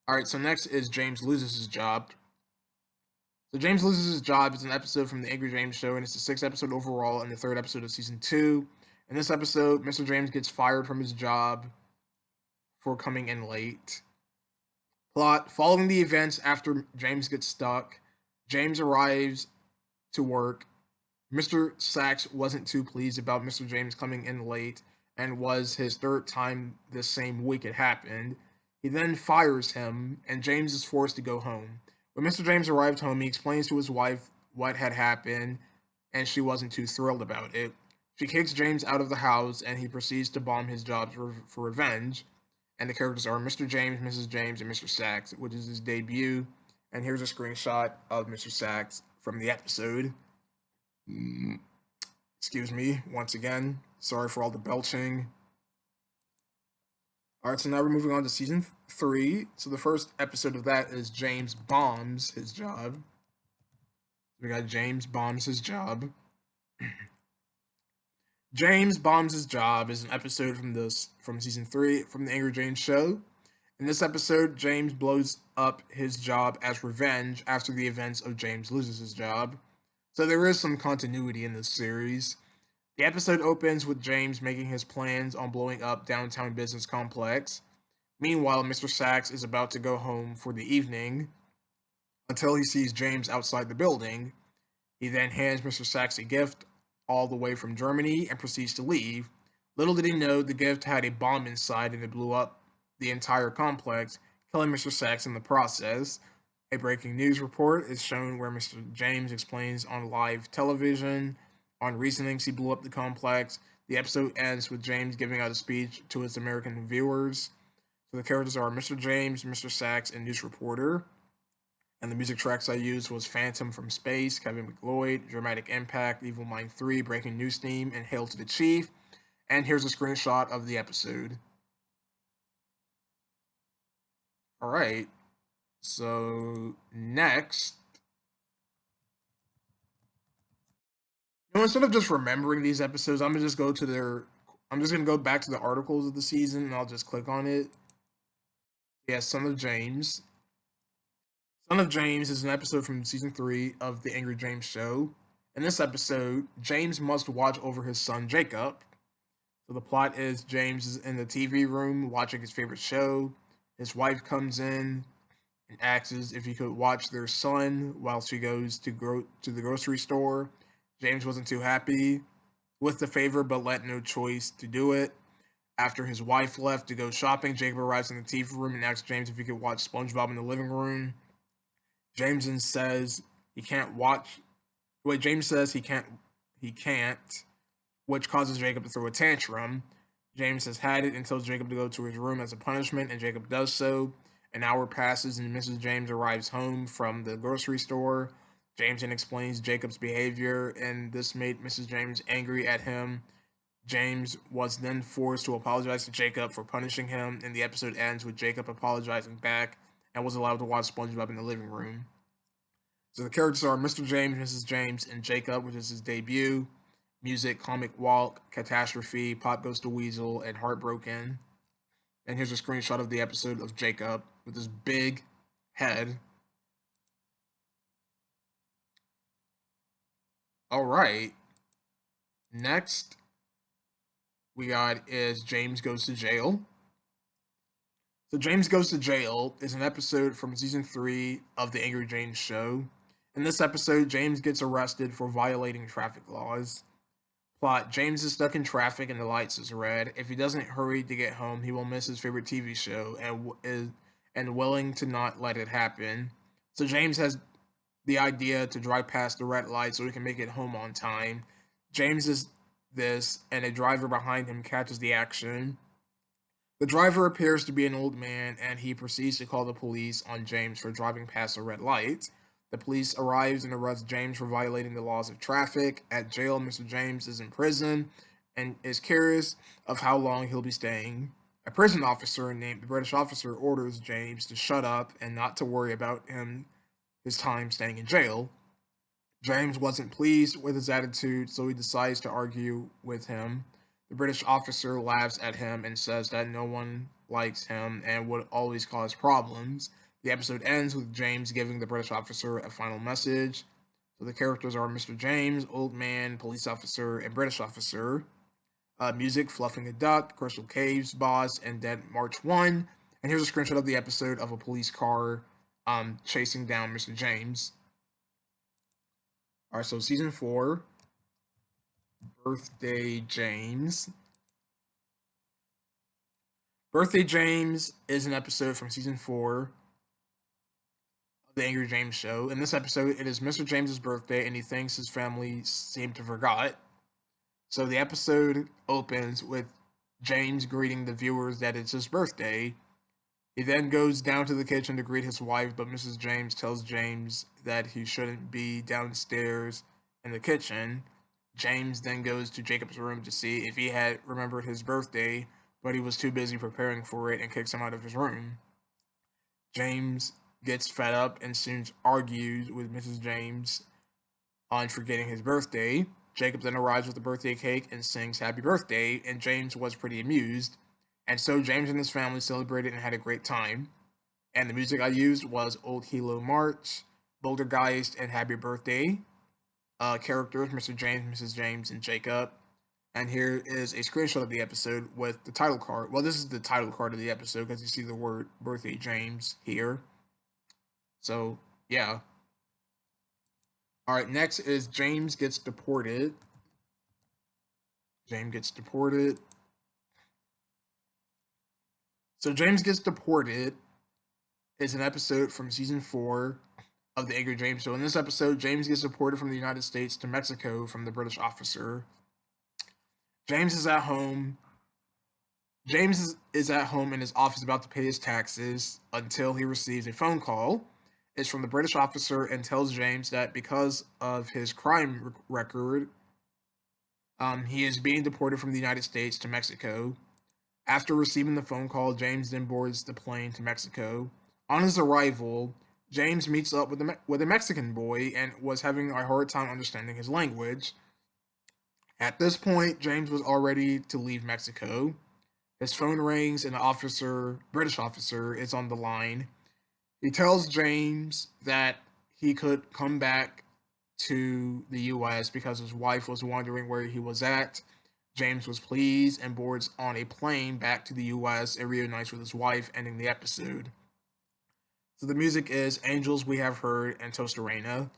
Speaker 1: Alright, so next is James Loses His Job. So James Loses His Job is an episode from the Angry James Show, and it's the 6th episode overall and the 3rd episode of season 2. In this episode, Mr. James gets fired from his job for coming in late. Plot: following the events after James gets stuck, James arrives to work. Mr. Sachs wasn't too pleased about Mr. James coming in late, and was his 3rd time this same week it happened. He then fires him, and James is forced to go home. When Mr. James arrived home, he explains to his wife what had happened, and she wasn't too thrilled about it. She kicks James out of the house, and he proceeds to bomb his job for revenge. And the characters are Mr. James, Mrs. James, and Mr. Sachs, which is his debut. And here's a screenshot of Mr. Sachs from the episode. Mm, excuse me, once again. Sorry for all the belching. All right, so now we're moving on to season 3. So the first episode of that is James bombs his job. We got James bombs his job. James bombs his job is an episode from season 3 from the Angry James Show. In this episode, James blows up his job as revenge after the events of James loses his job. So there is some continuity in this series. The episode opens with James making his plans on blowing up downtown business complex. Meanwhile, Mr. Sachs is about to go home for the evening until he sees James outside the building. He then hands Mr. Sachs a gift all the way from Germany and proceeds to leave. Little did he know the gift had a bomb inside and it blew up the entire complex, killing Mr. Sachs in the process. A breaking news report is shown where Mr. James explains on live television on reasonings he blew up the complex. The episode ends with James giving out a speech to his American viewers. So the characters are Mr. James, Mr. Sachs, and news reporter. And the music tracks I used was Phantom from Space, Kevin McLeod, Dramatic Impact, Evil Mind 3, Breaking News Theme, and Hail to the Chief. And here's a screenshot of the episode. Alright, so next, instead of just remembering these episodes, I'm just gonna go back to the articles of the season and I'll just click on it. Yeah, Son of James. Son of James is an episode from season 3 of the Angry James Show. In this episode, James must watch over his son Jacob. So the plot is James is in the TV room watching his favorite show. His wife comes in and asks if he could watch their son while she goes to the grocery store. James wasn't too happy with the favor, but let no choice to do it. After his wife left to go shopping, Jacob arrives in the TV room and asks James if he could watch SpongeBob in the living room. James then says he can't watch. Wait, James says he can't. He can't, which causes Jacob to throw a tantrum. James has had it and tells Jacob to go to his room as a punishment, and Jacob does so. An hour passes, and Mrs. James arrives home from the grocery store. James then explains Jacob's behavior, and this made Mrs. James angry at him. James was then forced to apologize to Jacob for punishing him, and the episode ends with Jacob apologizing back and was allowed to watch SpongeBob in the living room. So the characters are Mr. James, Mrs. James, and Jacob, which is his debut. Music, Comic Walk, Catastrophe, Pop Goes to Weasel, and Heartbroken. And here's a screenshot of the episode of Jacob with his big head. All right. Next, we got is James Goes to Jail. So James Goes to Jail is an episode from season 3 of the Angry James Show. In this episode, James gets arrested for violating traffic laws. Plot: James is stuck in traffic and the lights is red. If he doesn't hurry to get home, he will miss his favorite TV show and is willing to not let it happen. So James has the idea to drive past the red light so he can make it home on time. James is this, and a driver behind him catches the action. The driver appears to be an old man, and he proceeds to call the police on James for driving past a red light. The police arrives and arrest James for violating the laws of traffic. At jail, Mr. James is in prison and is curious of how long he'll be staying. A prison officer named the British officer orders James to shut up and not to worry about his time staying in jail. James wasn't pleased with his attitude, so he decides to argue with him. The British officer laughs at him and says that no one likes him and would always cause problems. The episode ends with James giving the British officer a final message. So the characters are Mr. James, Old Man, Police Officer, and British Officer. Music, Fluffing a Duck, Crystal Caves, Boss, and Dead March 1. And here's a screenshot of the episode of a police car chasing down Mr. James. Alright, so season 4, Birthday James. Birthday James is an episode from season 4 of the Angry James Show. In this episode, it is Mr. James's birthday, and he thinks his family seemed to forgot. So the episode opens with James greeting the viewers that it's his birthday. He then goes down to the kitchen to greet his wife, but Mrs. James tells James that he shouldn't be downstairs in the kitchen. James then goes to Jacob's room to see if he had remembered his birthday, but he was too busy preparing for it and kicks him out of his room. James gets fed up and soon argues with Mrs. James on forgetting his birthday. Jacob then arrives with a birthday cake and sings happy birthday, and James was pretty amused. And so James and his family celebrated and had a great time. And the music I used was Old Hilo March, Bouldergeist, and Happy Birthday. Characters, Mr. James, Mrs. James, and Jacob. And here is a screenshot of the episode with the title card. Well, this is the title card of the episode because you see the word birthday James here. So, yeah. Alright, next is James gets deported. James gets deported. So, James gets deported is an episode from season 4 of the Angry James Show. In this episode, James gets deported from the United States to Mexico from the British officer. James is at home. James is at home in his office about to pay his taxes until he receives a phone call. It's from the British officer and tells James that because of his crime record, he is being deported from the United States to Mexico. After receiving the phone call, James then boards the plane to Mexico. On his arrival, James meets up with a Mexican boy and was having a hard time understanding his language. At this point, James was all ready to leave Mexico. His phone rings and the British officer, is on the line. He tells James that he could come back to the US because his wife was wondering where he was at. James was pleased and boards on a plane back to the US and reunites with his wife, ending the episode. So the music is Angels We Have Heard and Tostarena.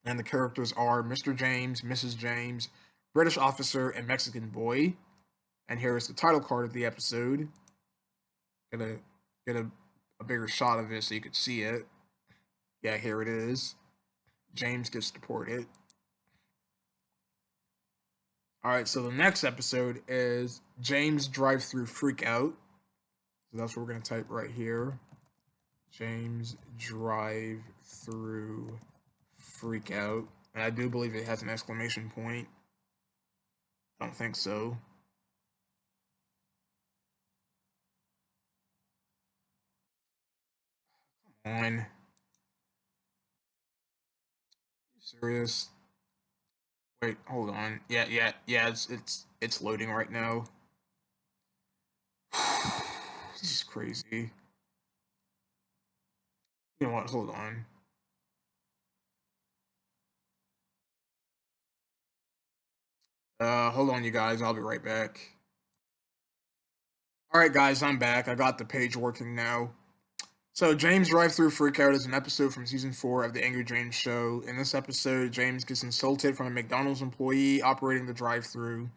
Speaker 1: And the characters are Mr. James, Mrs. James, British officer, and Mexican boy. And here is the title card of the episode. Gonna get a bigger shot of it so you could see it. Yeah, here it is. James gets deported. Alright, so the next episode is James Drive-Through Freakout. So that's what we're going to type right here. James Drive-Through Freakout. And I do believe it has an exclamation point. I don't think so. Come on. Are you serious? Wait, hold on. Yeah. It's loading right now. This is crazy. You know what? Hold on. Hold on, you guys. I'll be right back. Alright, guys, I'm back. I got the page working now. So, James Drive-Through Freakout is an episode from season 4 of the Angry James Show. In this episode, James gets insulted from a McDonald's employee operating the drive-through.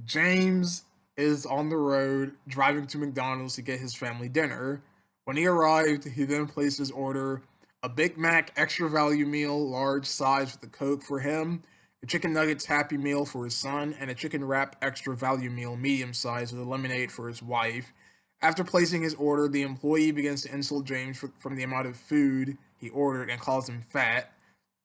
Speaker 1: James is on the road driving to McDonald's to get his family dinner. When he arrived, he then placed his order a Big Mac extra value meal, large size with a Coke for him, a chicken nuggets happy meal for his son, and a chicken wrap extra value meal, medium size, with a lemonade for his wife. After placing his order, the employee begins to insult James from the amount of food he ordered and calls him fat.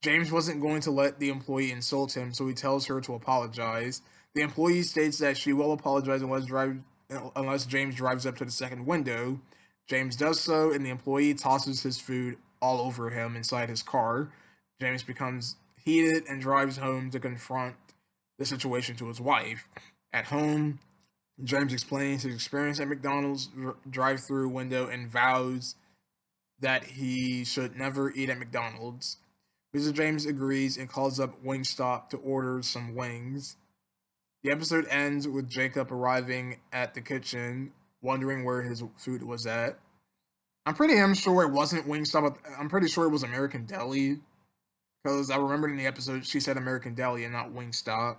Speaker 1: James wasn't going to let the employee insult him, so he tells her to apologize. The employee states that she will apologize unless James drives up to the second window. James does so, and the employee tosses his food all over him inside his car. James becomes heated and drives home to confront the situation to his wife. At home, James explains his experience at McDonald's drive-through window and vows that he should never eat at McDonald's. Mr. James agrees and calls up Wingstop to order some wings. The episode ends with Jacob arriving at the kitchen, wondering where his food was at. I'm pretty sure it wasn't Wingstop. I'm pretty sure it was American Deli, because I remembered in the episode she said American Deli and not Wingstop.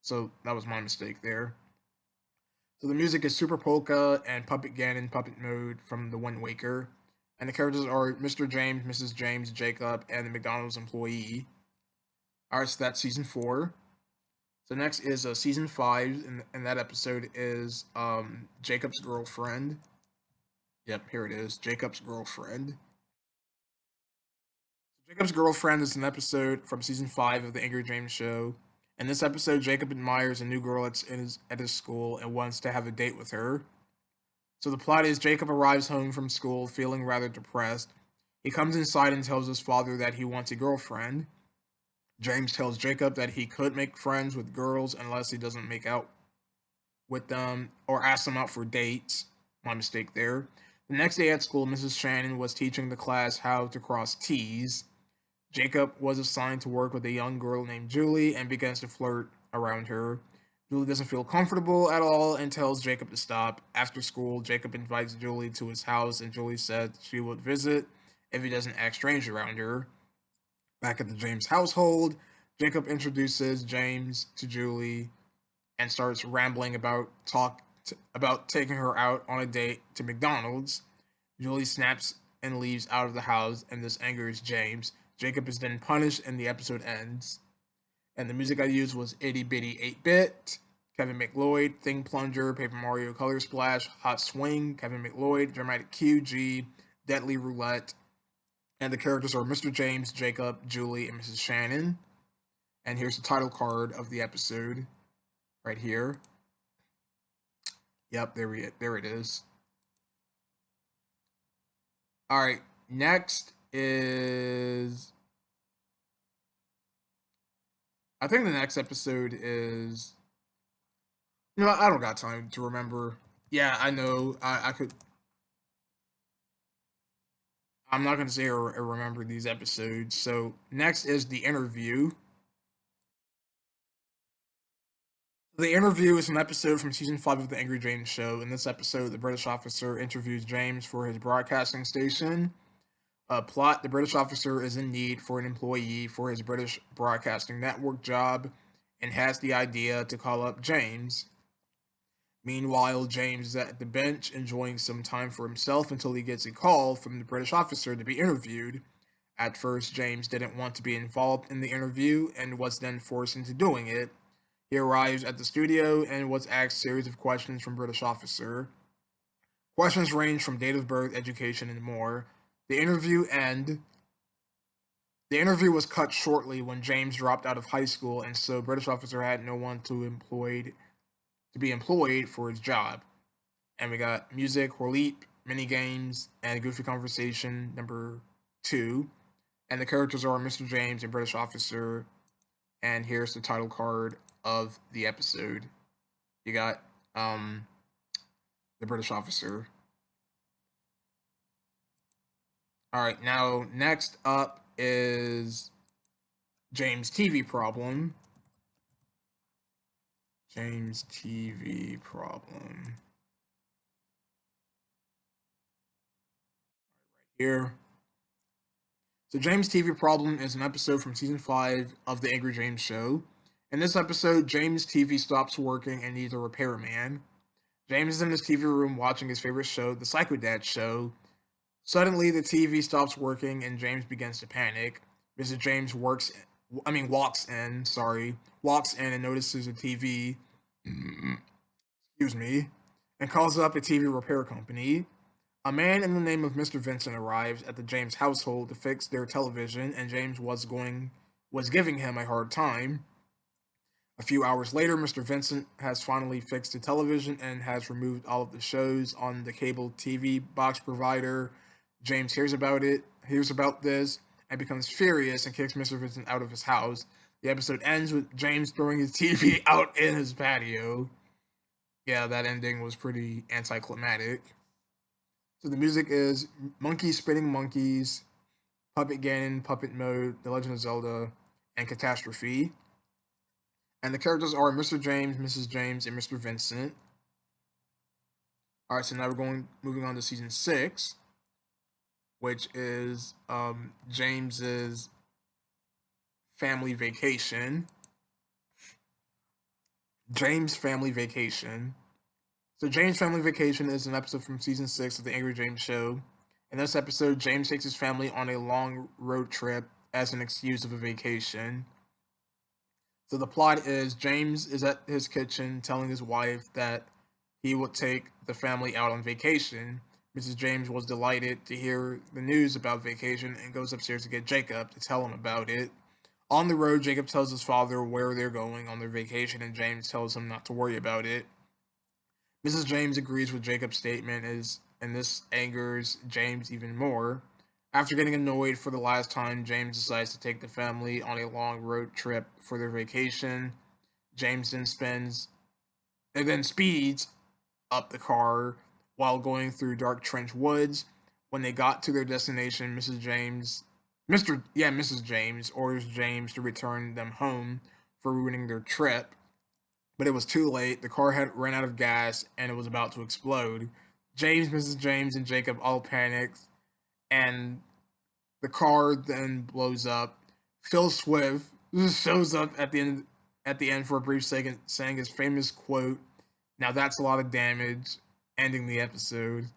Speaker 1: So that was my mistake there. So the music is Super Polka and Puppet Ganon Puppet Mode from The Wind Waker. And the characters are Mr. James, Mrs. James, Jacob, and the McDonald's employee. Alright, so that's season 4. So next is season 5, and that episode is Jacob's girlfriend. Yep, here it is, Jacob's girlfriend. So Jacob's Girlfriend is an episode from season 5 of the Angry James Show. In this episode, Jacob admires a new girl at his school and wants to have a date with her. So the plot is Jacob arrives home from school feeling rather depressed. He comes inside and tells his father that he wants a girlfriend. James tells Jacob that he could make friends with girls unless he doesn't make out with them or ask them out for dates. My mistake there. The next day at school, Mrs. Shannon was teaching the class how to cross T's. Jacob was assigned to work with a young girl named Julie and begins to flirt around her. Julie doesn't feel comfortable at all and tells Jacob to stop. After school, Jacob invites Julie to his house, and Julie said she would visit if he doesn't act strange around her. Back at the James household, Jacob introduces James to Julie and starts rambling about taking her out on a date to McDonald's. Julie snaps and leaves out of the house, and this angers James. Jacob is then punished, and the episode ends. And the music I used was Itty Bitty 8-Bit, Kevin McLeod, Thing Plunger, Paper Mario Color Splash, Hot Swing, Kevin McLeod, Dramatic QG, Deadly Roulette. And the characters are Mr. James, Jacob, Julie, and Mrs. Shannon. And here's the title card of the episode right here. Yep, there it is. All right, next is I think the next episode is I don't got time to remember. Yeah, I know. I could. I'm not gonna say or remember these episodes. So next is the interview. The interview is an episode from season 5 of the Angry James Show. In this episode, the British officer interviews James for his broadcasting station. Plot: the British officer is in need for an employee for his British Broadcasting Network job and has the idea to call up James. Meanwhile, James is at the bench enjoying some time for himself until he gets a call from the British officer to be interviewed. At first, James didn't want to be involved in the interview and was then forced into doing it. He arrives at the studio and was asked a series of questions from British officer. Questions range from date of birth, education, and more. The interview was cut shortly when James dropped out of high school, and so British officer had no one to be employed for his job. And we got music, Leap, mini games, and Goofy Conversation number 2. And the characters are Mr. James and British officer. And here's the title card of the episode. You got the British officer. All right, now next up is James TV problem. James TV problem. Right here. So James TV problem is an episode from season 5 of the Angry James Show. In this episode, James TV stops working and needs a repairman. James is in his TV room watching his favorite show, The Psycho Dad Show. Suddenly, the TV stops working and James begins to panic. Mrs. James walks in and notices a TV, excuse me, and calls up a TV repair company. A man in the name of Mr. Vincent arrives at the James household to fix their television, and James was giving him a hard time. A few hours later, Mr. Vincent has finally fixed the television and has removed all of the shows on the cable TV box provider. James hears about this, and becomes furious and kicks Mr. Vincent out of his house. The episode ends with James throwing his TV out in his patio. Yeah, that ending was pretty anticlimactic. So the music is Monkeys Spinning Monkeys, Puppet Ganon, Puppet Mode, The Legend of Zelda, and Catastrophe. And the characters are Mr. James, Mrs. James, and Mr. Vincent. Alright, so now we're moving on to season 6, which is James's family vacation. James' family vacation. So James' Family Vacation is an episode from season 6 of the Angry James Show. In this episode, James takes his family on a long road trip as an excuse of a vacation. So the plot is James is at his kitchen telling his wife that he will take the family out on vacation. Mrs. James was delighted to hear the news about vacation and goes upstairs to get Jacob to tell him about it. On the road, Jacob tells his father where they're going on their vacation, and James tells him not to worry about it. Mrs. James agrees with Jacob's statement, and this angers James even more. After getting annoyed for the last time, James decides to take the family on a long road trip for their vacation. James then speeds up the car while going through dark trench woods. When they got to their destination, Mrs. James orders James to return them home for ruining their trip, but it was too late. The car had run out of gas and it was about to explode. James, Mrs. James, and Jacob all panic, and the car then blows up. Phil Swift shows up at the end for a brief second, saying his famous quote, "Now that's a lot of damage," ending the episode.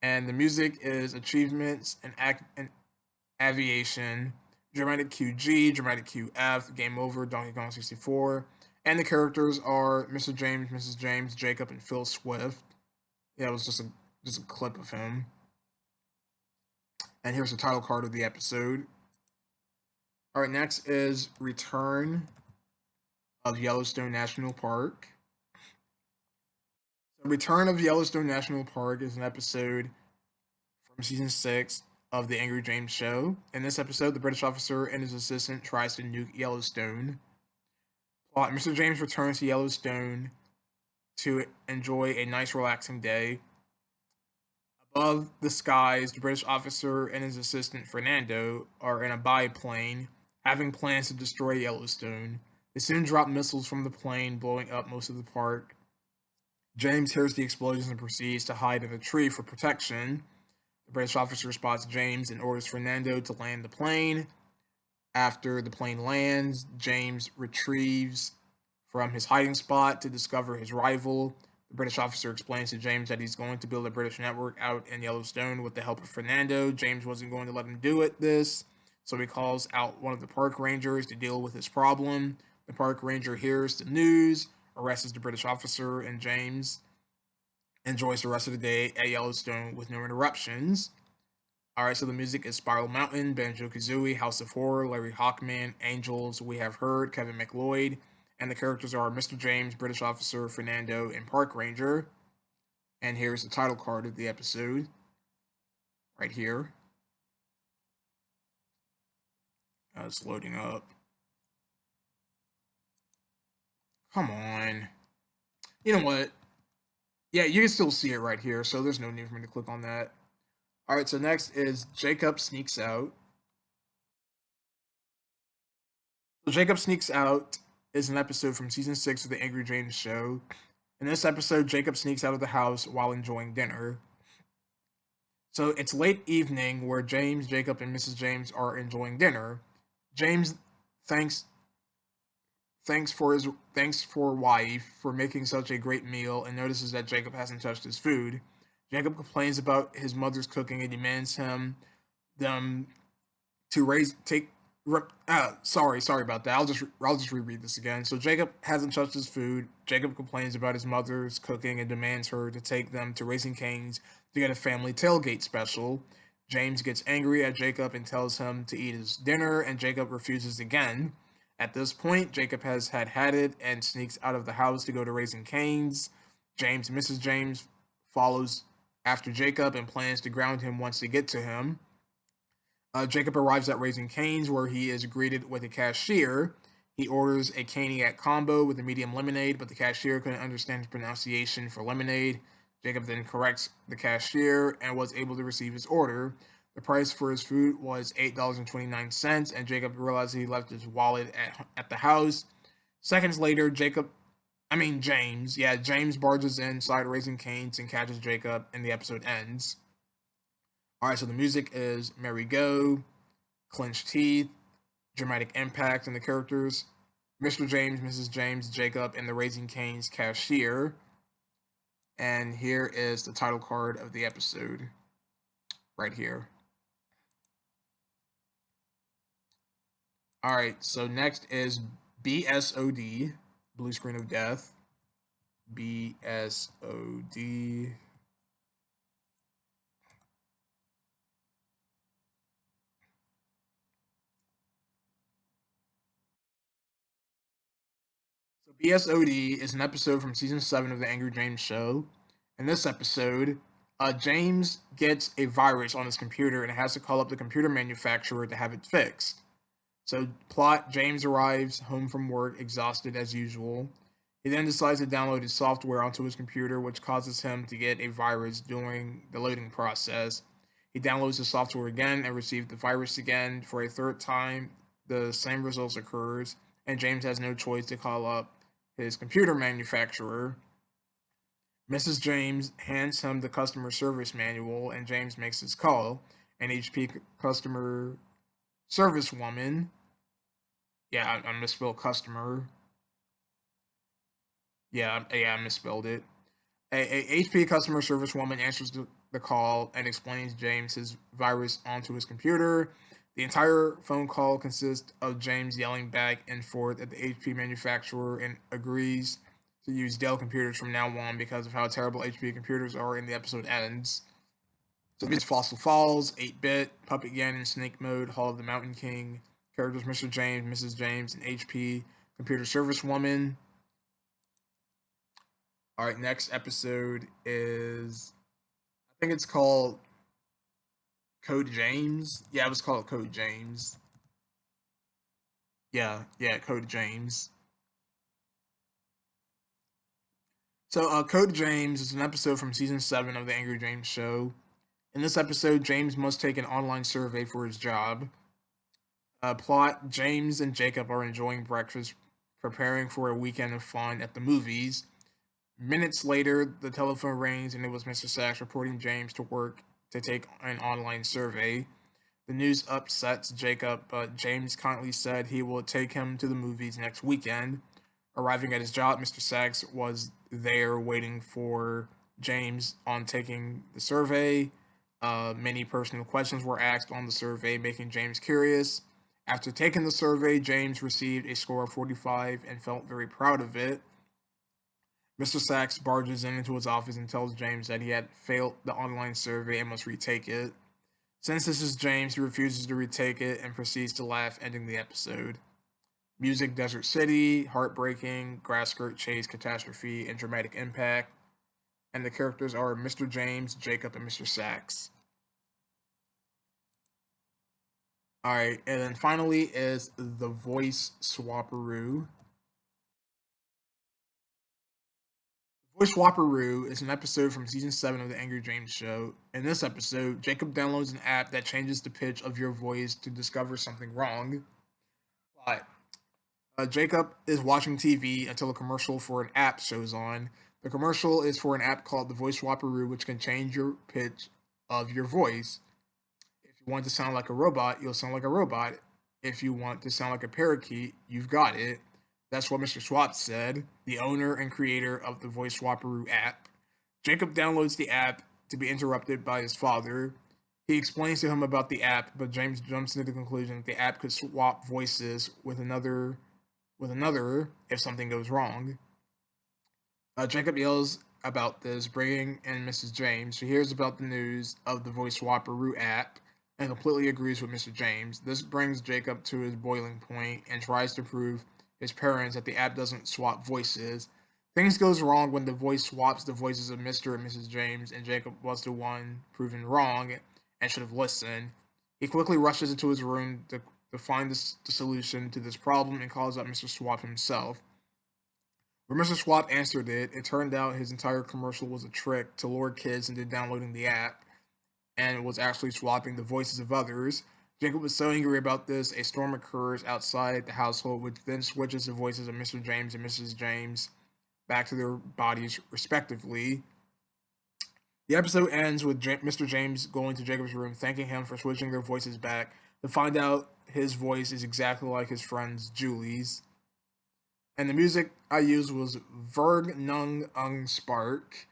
Speaker 1: And the music is achievements and aviation, dramatic QG, dramatic QF, game over, Donkey Kong 64. And the characters are Mr. James, Mrs. James, Jacob, and Phil Swift. Yeah, it was just a clip of him. And here's the title card of the episode. All right, next is Return of Yellowstone National Park. So Return of Yellowstone National Park is an episode from season 6 of the Angry James Show. In this episode, the British officer and his assistant tries to nuke Yellowstone. Plot: Mr. James returns to Yellowstone to enjoy a nice relaxing day. Above the skies, the British officer and his assistant Fernando are in a biplane, having plans to destroy Yellowstone. They soon drop missiles from the plane, blowing up most of the park. James hears the explosions and proceeds to hide in a tree for protection. The British officer spots James and orders Fernando to land the plane. After the plane lands, James retrieves from his hiding spot to discover his rival. The British officer explains to James that he's going to build a British network out in Yellowstone with the help of Fernando. James wasn't going to let him do this, so he calls out one of the park rangers to deal with his problem. The park ranger hears the news, arrests the British officer, and James enjoys the rest of the day at Yellowstone with no interruptions. Alright, so the music is Spiral Mountain, Banjo Kazooie, House of Horror, Larry Hawkman, Angels, We Have Heard, Kevin McLeod, and the characters are Mr. James, British Officer, Fernando, and Park Ranger. And here's the title card of the episode, right here. It's loading up. Come on. You know what? Yeah, you can still see it right here, so there's no need for me to click on that. Alright, so next is Jacob Sneaks Out. So Jacob Sneaks Out is an episode from season 6 of the Angry James Show. In this episode, Jacob sneaks out of the house while enjoying dinner. So it's late evening where James, Jacob, and Mrs. James are enjoying dinner. James thanks for wife for making such a great meal and notices that Jacob hasn't touched his food. Jacob complains about his mother's cooking and demands them to raise take sorry about that. I'll just reread this again. So Jacob hasn't touched his food. Jacob complains about his mother's cooking and demands her to take them to Raising Cane's to get a family tailgate special. James gets angry at Jacob and tells him to eat his dinner, and Jacob refuses again. At this point, Jacob has had it and sneaks out of the house to go to Raising Cane's. James and Mrs. James follows after Jacob and plans to ground him once they get to him. Jacob arrives at Raising Cane's, where he is greeted with a cashier. He orders a Caniac combo with a medium lemonade, but the cashier couldn't understand his pronunciation for lemonade. Jacob then corrects the cashier and was able to receive his order. The price for his food was $8.29, and Jacob realized he left his wallet at the house. Seconds later, James barges inside Raising Cane's and catches Jacob, and the episode ends. Alright, so the music is Merry Go, Clenched Teeth, Dramatic Impact, and the characters Mr. James, Mrs. James, Jacob, and the Raising Cane's cashier. And here is the title card of the episode, right here. Alright, so next is BSOD, Blue Screen of Death. BSOD. So BSOD is an episode from season 7 of the Angry James Show. In this episode, James gets a virus on his computer and has to call up the computer manufacturer to have it fixed. So, plot: James arrives home from work exhausted as usual. He then decides to download his software onto his computer, which causes him to get a virus during the loading process. He downloads the software again and receives the virus again. For a third time, the same results occurs, and James has no choice to call up his computer manufacturer. Mrs. James hands him the customer service manual, and James makes his call. An HP customer service woman, yeah, I misspelled customer. Yeah, I misspelled it. A HP customer service woman answers the call and explains James his virus onto his computer. The entire phone call consists of James yelling back and forth at the HP manufacturer and agrees to use Dell computers from now on because of how terrible HP computers are, and the episode ends. So it's Fossil Falls, 8-bit, Puppet Ganon, Snake Mode, Hall of the Mountain King, characters Mr. James, Mrs. James, and HP computer service woman. All right, next episode is, I think it's called Code James. Yeah, it was called Code James. Yeah, Code James. So, Code James is an episode from season 7 of the Angry James Show. In this episode, James must take an online survey for his job. Plot: James and Jacob are enjoying breakfast, preparing for a weekend of fun at the movies. Minutes later, the telephone rings and it was Mr. Sachs reporting James to work to take an online survey. The news upsets Jacob, but James kindly said he will take him to the movies next weekend. Arriving at his job, Mr. Sachs was there waiting for James on taking the survey. Many personal questions were asked on the survey, making James curious. After taking the survey, James received a score of 45 and felt very proud of it. Mr. Sachs barges into his office and tells James that he had failed the online survey and must retake it. Since this is James, he refuses to retake it and proceeds to laugh, ending the episode. Music: Desert City, Heartbreaking, Grass Skirt Chase, Catastrophe, and Dramatic Impact. And the characters are Mr. James, Jacob, and Mr. Sachs. Alright, and then finally is the Voice Swapperoo. Voice Swapperoo is an episode from season 7 of the Angry James Show. In this episode, Jacob downloads an app that changes the pitch of your voice to discover something wrong. But Jacob is watching TV until a commercial for an app shows on. The commercial is for an app called the Voice Swapperoo, which can change your pitch of your voice. If you want to sound like a robot, you'll sound like a robot. If you want to sound like a parakeet, you've got it. That's what Mr. Swap said, the owner and creator of the Voice Swapperoo app. Jacob downloads the app to be interrupted by his father. He explains to him about the app, but James jumps into the conclusion that the app could swap voices with another if something goes wrong. Jacob yells about this, bringing in Mrs. James. She hears about the news of the Voice Swapperoo app and completely agrees with Mr. James. This brings Jacob to his boiling point and tries to prove his parents that the app doesn't swap voices. Things goes wrong when the voice swaps the voices of Mr. and Mrs. James, and Jacob was the one proven wrong and should have listened. He quickly rushes into his room to find the solution to this problem and calls up Mr. Swap himself. When Mr. Swap answered it, it turned out his entire commercial was a trick to lure kids into downloading the app and was actually swapping the voices of others. Jacob was so angry about this, a storm occurs outside the household, which then switches the voices of Mr. James and Mrs. James back to their bodies, respectively. The episode ends with Mr. James going to Jacob's room, thanking him for switching their voices back, to find out his voice is exactly like his friend's Julie's. And the music I used was Verg Nung Ung Spark,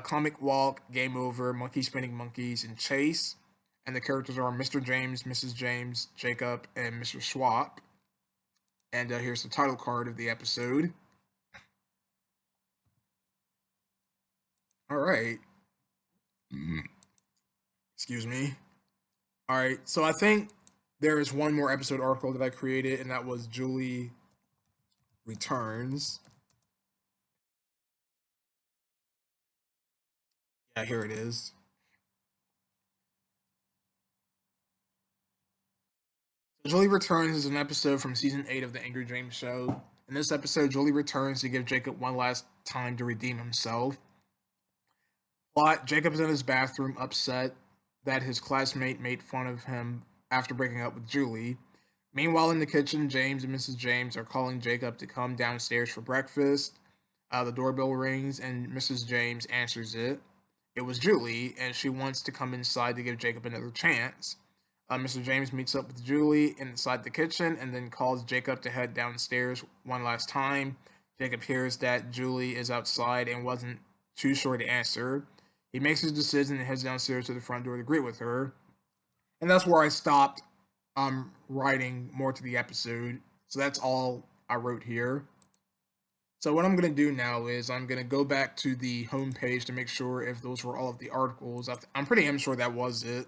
Speaker 1: Comic Walk, Game Over, Monkey Spinning Monkeys, and Chase. And the characters are Mr. James, Mrs. James, Jacob, and Mr. Swap. And here's the title card of the episode. All right. Excuse me. All right. So I think there is one more episode article that I created, and that was Julie returns. Yeah, here it is. Julie Returns is an episode from season 8 of the Angry James Show. In this episode, Julie returns to give Jacob one last time to redeem himself. Plot: Jacob is in his bathroom, upset that his classmate made fun of him after breaking up with Julie. Meanwhile, in the kitchen, James and Mrs. James are calling Jacob to come downstairs for breakfast. The doorbell rings, and Mrs. James answers it. It was Julie, and she wants to come inside to give Jacob another chance. Mr. James meets up with Julie inside the kitchen and then calls Jacob to head downstairs one last time. Jacob hears that Julie is outside and wasn't too sure to answer. He makes his decision and heads downstairs to the front door to greet with her. And that's where I stopped writing more to the episode. So that's all I wrote here. So what I'm going to do now is I'm going to go back to the home page to make sure if those were all of the articles. I'm pretty damn sure that was it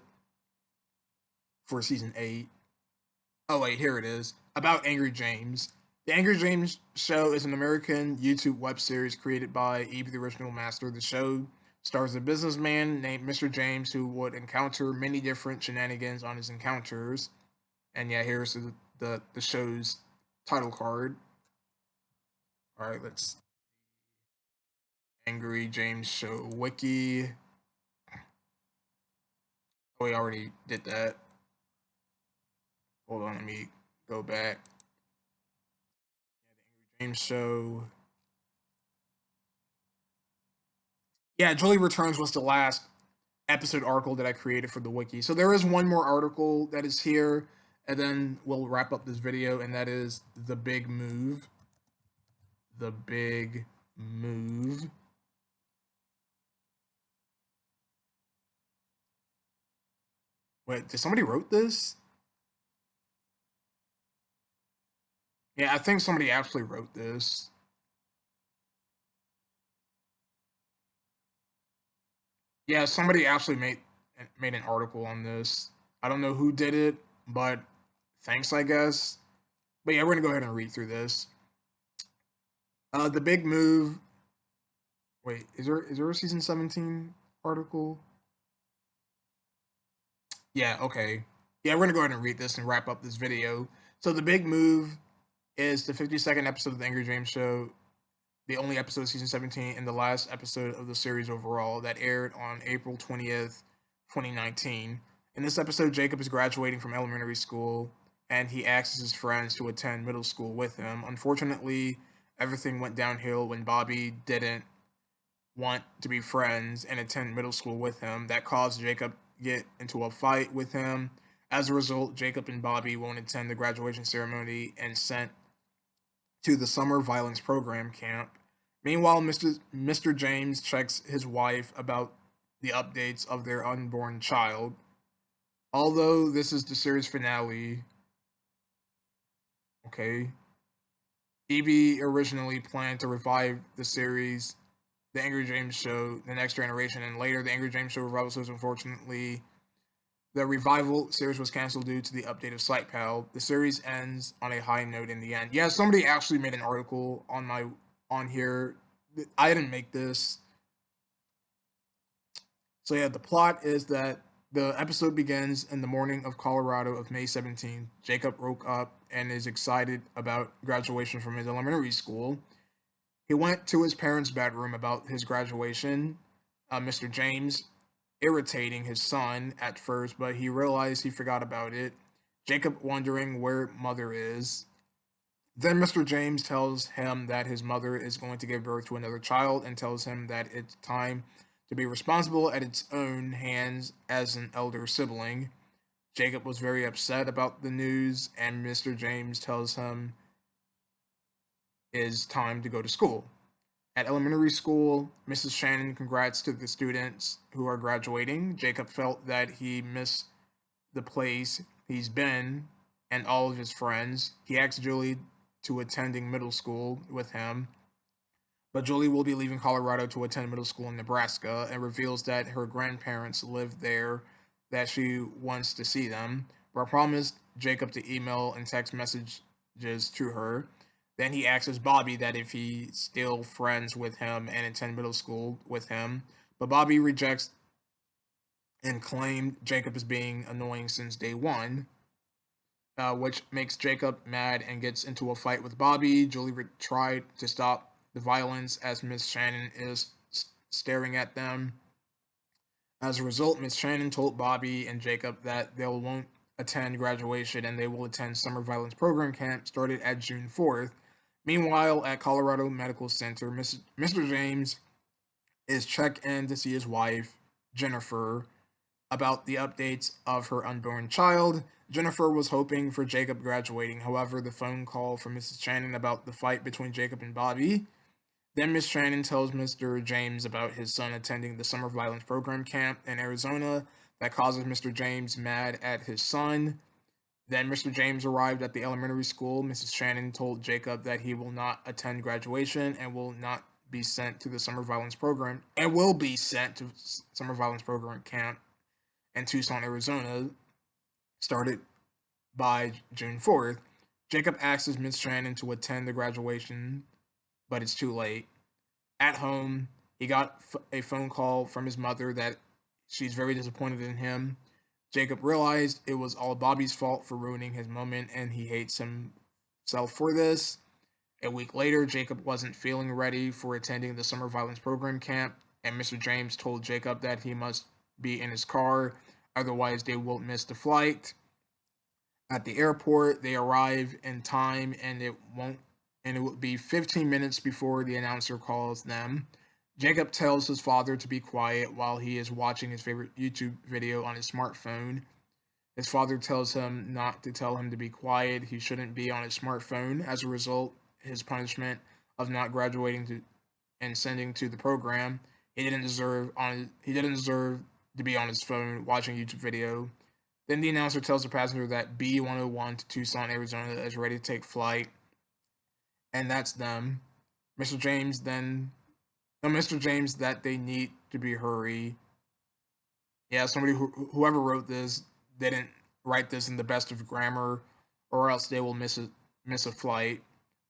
Speaker 1: for season 8. Oh wait, here it is. About Angry James. The Angry James Show is an American YouTube web series created by Eve, the original master. The show stars a businessman named Mr. James who would encounter many different shenanigans on his encounters. And yeah, here's the show's title card. All right, let's Angry James Show Wiki. Oh, we already did that. Hold on, let me go back. Yeah, the Angry James Show. Yeah, Julie Returns was the last episode article that I created for the wiki. So there is one more article that is here, and then we'll wrap up this video, and that is The Big Move. The Big Move. Wait, did somebody wrote this? Yeah, I think somebody actually wrote this. Yeah, somebody actually made an article on this. I don't know who did it, but thanks, I guess. But yeah, we're gonna go ahead and read through this. The Big Move. Wait, is there a season 17 article? Yeah, okay. Yeah, we're gonna go ahead and read this and wrap up this video. So the Big Move is the 52nd episode of the Angry James Show, the only episode of season 17, and the last episode of the series overall that aired on April 20th, 2019. In this episode, Jacob is graduating from elementary school, and he asks his friends to attend middle school with him. Unfortunately, everything went downhill when Bobby didn't want to be friends and attend middle school with him. That caused Jacob get into a fight with him. As a result, Jacob and Bobby won't attend the graduation ceremony and sent to the summer violence program camp. Meanwhile, Mr. James checks his wife about the updates of their unborn child. Although this is the series finale, okay, Evie originally planned to revive the series, The Angry James Show, The Next Generation, and later The Angry James Show Revival Series. Unfortunately, the revival series was canceled due to the update of SitePal. The series ends on a high note in the end. Yeah, somebody actually made an article on here. I didn't make this. So yeah, the plot is that the episode begins in the morning of Colorado of May 17th. Jacob woke up and is excited about graduation from his elementary school. He went to his parents' bedroom about his graduation. Mr. James irritating his son at first, but he realized he forgot about it. Jacob wondering where mother is. Then Mr. James tells him that his mother is going to give birth to another child and tells him that it's time to be responsible at its own hands as an elder sibling. Jacob was very upset about the news, and Mr. James tells him it's time to go to school. At elementary school, Mrs. Shannon congrats to the students who are graduating. Jacob felt that he missed the place he's been and all of his friends. He asked Julie to attending middle school with him, but Julie will be leaving Colorado to attend middle school in Nebraska and reveals that her grandparents live there, that she wants to see them, but promised Jacob to email and text messages to her. Then he asks Bobby that if he's still friends with him and attend middle school with him, but Bobby rejects and claimed Jacob as being annoying since day one, which makes Jacob mad and gets into a fight with Bobby. Julie tried to stop the violence as Miss Shannon is staring at them. As a result, Miss Shannon told Bobby and Jacob that they won't attend graduation and they will attend summer violence program camp started at June 4th. Meanwhile, at Colorado Medical Center, Mr. James is checked in to see his wife, Jennifer, about the updates of her unborn child. Jennifer was hoping for Jacob graduating. However, the phone call from Mrs. Shannon about the fight between Jacob and Bobby. Then Miss Shannon tells Mr. James about his son attending the summer violence program camp in Arizona that causes Mr. James mad at his son. Then Mr. James arrived at the elementary school. Mrs. Shannon told Jacob that he will not attend graduation and will not be sent to the summer violence program and will be sent to summer violence program camp in Tucson, Arizona, started by June 4th. Jacob asks Miss Shannon to attend the graduation, but it's too late. At home, he got a phone call from his mother that she's very disappointed in him. Jacob realized it was all Bobby's fault for ruining his moment, and he hates himself for this. A week later, Jacob wasn't feeling ready for attending the summer violence program camp, and Mr. James told Jacob that he must be in his car, otherwise they will miss the flight. At the airport, they arrive in time, and it will be 15 minutes before the announcer calls them. Jacob tells his father to be quiet while he is watching his favorite YouTube video on his smartphone. His father tells him not to tell him to be quiet. He shouldn't be on his smartphone. As a result, his punishment of not graduating to and sending to the program, he didn't deserve to be on his phone watching a YouTube video. Then the announcer tells the passenger that B101 to Tucson, Arizona is ready to take flight, and that's them. Mr. James then, no, Mr. James that they need to be hurry. Yeah, whoever wrote this didn't write this in the best of grammar, or else they will miss a flight.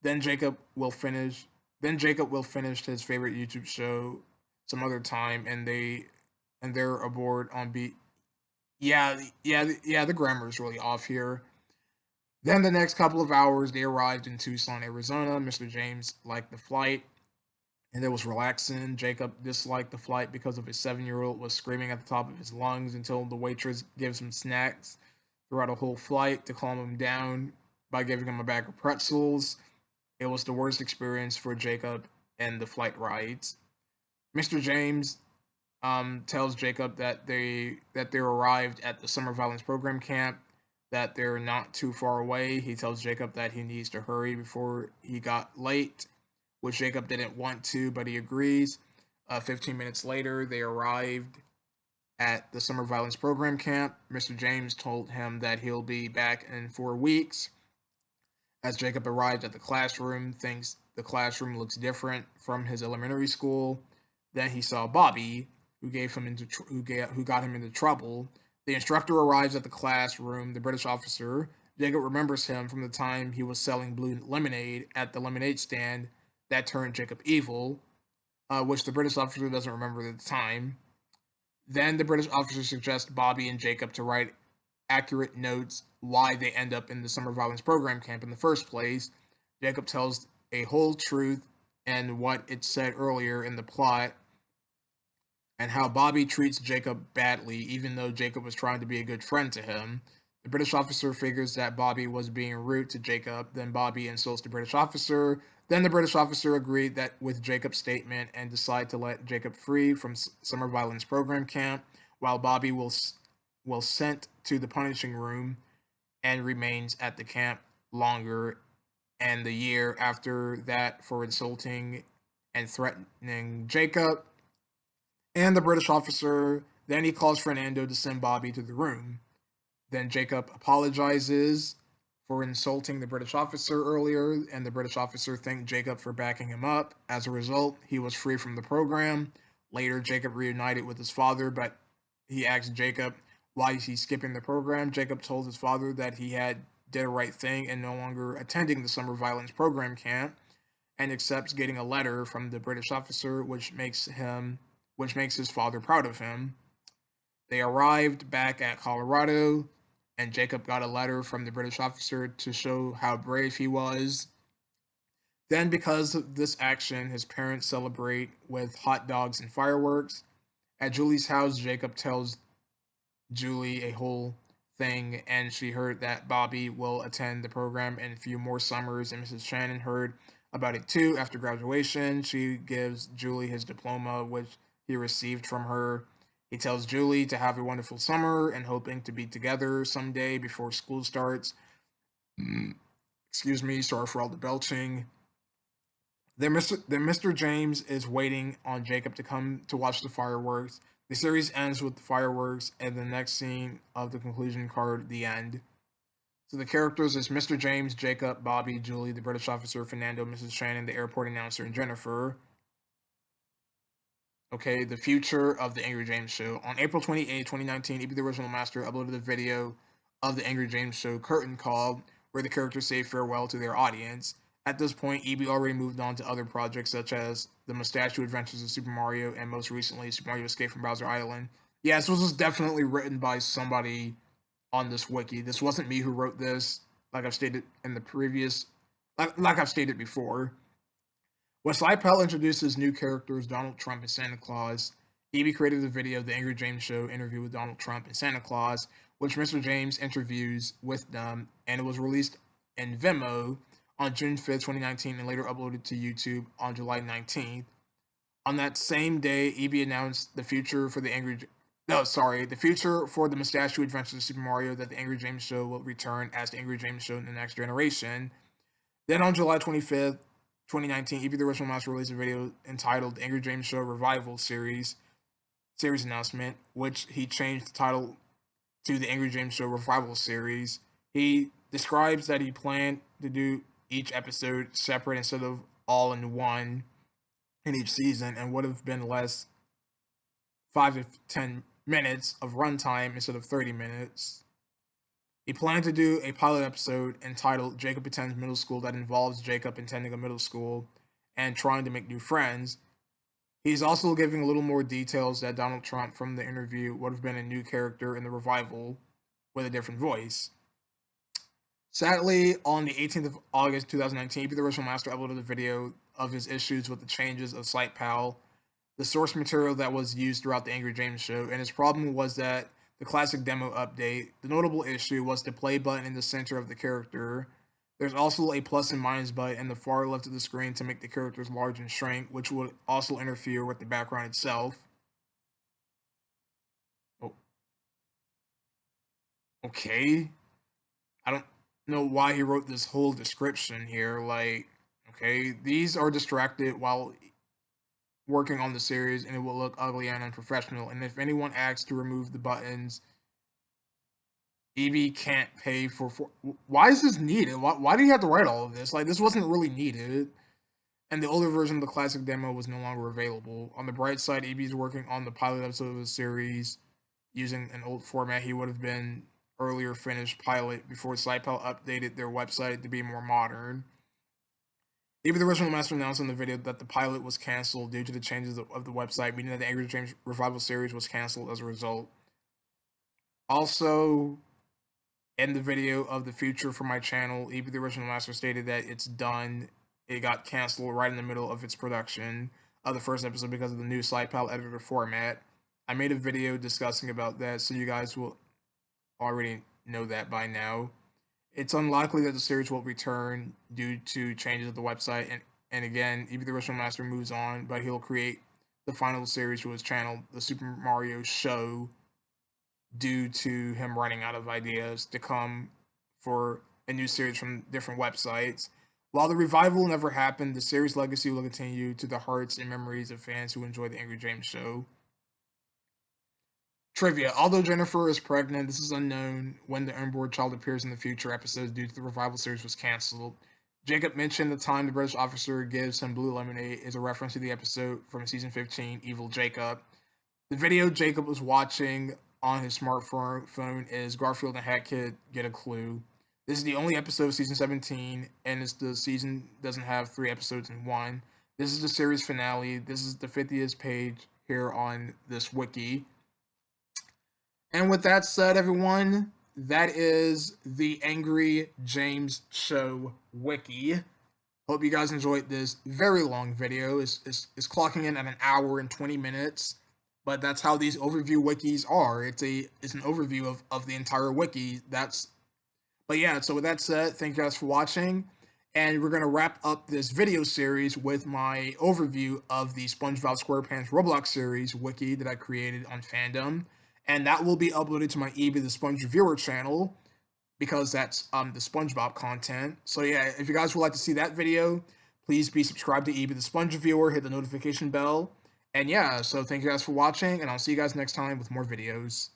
Speaker 1: Then Jacob will finish. Then Jacob will finish his favorite YouTube show some other time, and they're aboard on B. Yeah. The grammar is really off here. Then the next couple of hours, they arrived in Tucson, Arizona. Mr. James liked the flight, and it was relaxing. Jacob disliked the flight because of his 7-year-old was screaming at the top of his lungs until the waitress gives him snacks throughout a whole flight to calm him down by giving him a bag of pretzels. It was the worst experience for Jacob and the flight rides. Mr. James tells Jacob that they arrived at the summer violence program camp, that they're not too far away. He tells Jacob that he needs to hurry before he got late, which Jacob didn't want to, but he agrees. 15 minutes later, they arrived at the summer violence program camp. Mr. James told him that he'll be back in 4 weeks. As Jacob arrived at the classroom, thinks the classroom looks different from his elementary school. Then he saw Bobby, who got him into trouble. The instructor arrives at the classroom, the British officer. Jacob remembers him from the time he was selling blue lemonade at the lemonade stand that turned Jacob evil, which the British officer doesn't remember at the time. Then the British officer suggests Bobby and Jacob to write accurate notes why they end up in the summer violence program camp in the first place. Jacob tells a whole truth and what it said earlier in the plot, and how Bobby treats Jacob badly, even though Jacob was trying to be a good friend to him. The British officer figures that Bobby was being rude to Jacob. Then Bobby insults the British officer. Then the British officer agreed that with Jacob's statement and decide to let Jacob free from summer violence program camp, while Bobby will sent to the punishing room and remains at the camp longer, and the year after that for insulting and threatening Jacob. And the British officer, then he calls Fernando to send Bobby to the room. Then Jacob apologizes for insulting the British officer earlier, and the British officer thanked Jacob for backing him up. As a result, he was free from the program. Later, Jacob reunited with his father, but he asked Jacob why he's skipping the program. Jacob told his father that he had did a right thing and no longer attending the summer violence program camp, and accepts getting a letter from the British officer, which makes his father proud of him. They arrived back at Colorado, and Jacob got a letter from the British officer to show how brave he was. Then, because of this action, his parents celebrate with hot dogs and fireworks. At Julie's house, Jacob tells Julie a whole thing, and she heard that Bobby will attend the program in a few more summers, and Mrs. Shannon heard about it too. After graduation, she gives Julie his diploma, which he received from her. He tells Julie to have a wonderful summer and hoping to be together someday before school starts. Excuse me, sorry for all the belching. Then Mr. James is waiting on Jacob to come to watch the fireworks. The series ends with the fireworks and the next scene of the conclusion card, the end. So the characters is Mr. James, Jacob, Bobby, Julie, the British officer, Fernando, Mrs. Shannon, the airport announcer, and Jennifer. Okay, the future of the Angry James Show. On April 28, 2019, E.B. the Original Master uploaded a video of the Angry James Show curtain call where the characters say farewell to their audience. At this point, E.B. already moved on to other projects such as The Mustachio Adventures of Super Mario and most recently Super Mario Escape from Bowser Island. Yeah, this was definitely written by somebody on this wiki. This wasn't me who wrote this, like I've stated in the previous, like I've stated before. When Slypel introduces new characters Donald Trump and Santa Claus, E.B. created the video The Angry James Show interview with Donald Trump and Santa Claus, which Mr. James interviews with them, and it was released in Vimeo on June 5th, 2019, and later uploaded to YouTube on July 19th. On that same day, E.B. announced the future for the future for the Mustachio Adventures of Super Mario, that the Angry James Show will return as the Angry James Show in the next generation. Then on July 25th, 2019, E.B. the Original Master released a video entitled The Angry James Show Revival Series announcement, which he changed the title to The Angry James Show Revival Series. He describes that he planned to do each episode separate instead of all in one in each season, and would have been less 5 to 10 minutes of runtime instead of 30 minutes. He planned to do a pilot episode entitled Jacob Attends Middle School that involves Jacob attending a middle school and trying to make new friends. He's also giving a little more details that Donald Trump from the interview would have been a new character in the revival with a different voice. Sadly, on the 18th of August 2019, E.B. the Original Master uploaded a video of his issues with the changes of Slypel, the source material that was used throughout the Angry James Show, and his problem was that the classic demo update, the notable issue was the play button in the center of the character. There's also a plus and minus button in the far left of the screen to make the characters large and shrink, which would also interfere with the background itself. Oh. Okay. I don't know why he wrote this whole description here. Like, okay, these are distracted while working on the series and it will look ugly and unprofessional. And if anyone asks to remove the buttons, EB can't pay for. Why is this needed? Why do you have to write all of this? Like, this wasn't really needed. And the older version of the classic demo was no longer available. On the bright side, EB is working on the pilot episode of the series using an old format. He would have been earlier finished pilot before Slypel updated their website to be more modern. Even the original master announced in the video that the pilot was canceled due to the changes of the website, meaning that the Angry James Revival series was canceled as a result. Also, in the video of the future for my channel, even the original master stated that it's done. It got canceled right in the middle of its production of the first episode because of the new Slypel editor format. I made a video discussing about that, so you guys will already know that by now. It's unlikely that the series will return due to changes of the website, and again, even the original master moves on, but he'll create the final series for his channel, the Super Mario Show, due to him running out of ideas to come for a new series from different websites. While the revival never happened, the series' legacy will continue to the hearts and memories of fans who enjoy the Angry James Show. Trivia. Although Jennifer is pregnant, this is unknown when the unborn child appears in the future episodes due to the revival series was canceled. Jacob mentioned the time the British officer gives him blue lemonade is a reference to the episode from season 15, Evil Jacob. The video Jacob was watching on his smartphone is Garfield and Hat Kid Get a Clue. This is the only episode of season 17, and it's the season doesn't have 3 episodes in one. This is the series finale. This is the 50th page here on this wiki. And with that said, everyone, that is the Angry James Show Wiki. Hope you guys enjoyed this very long video. It's clocking in at an hour and 20 minutes, but that's how these overview wikis are. It's an overview of the entire wiki. But yeah, so with that said, thank you guys for watching. And we're going to wrap up this video series with my overview of the SpongeBob SquarePants Roblox series wiki that I created on Fandom. And that will be uploaded to my Evie the Sponge Reviewer channel, because that's the SpongeBob content. So yeah, if you guys would like to see that video, please be subscribed to Evie the Sponge Reviewer, hit the notification bell. And yeah, so thank you guys for watching, and I'll see you guys next time with more videos.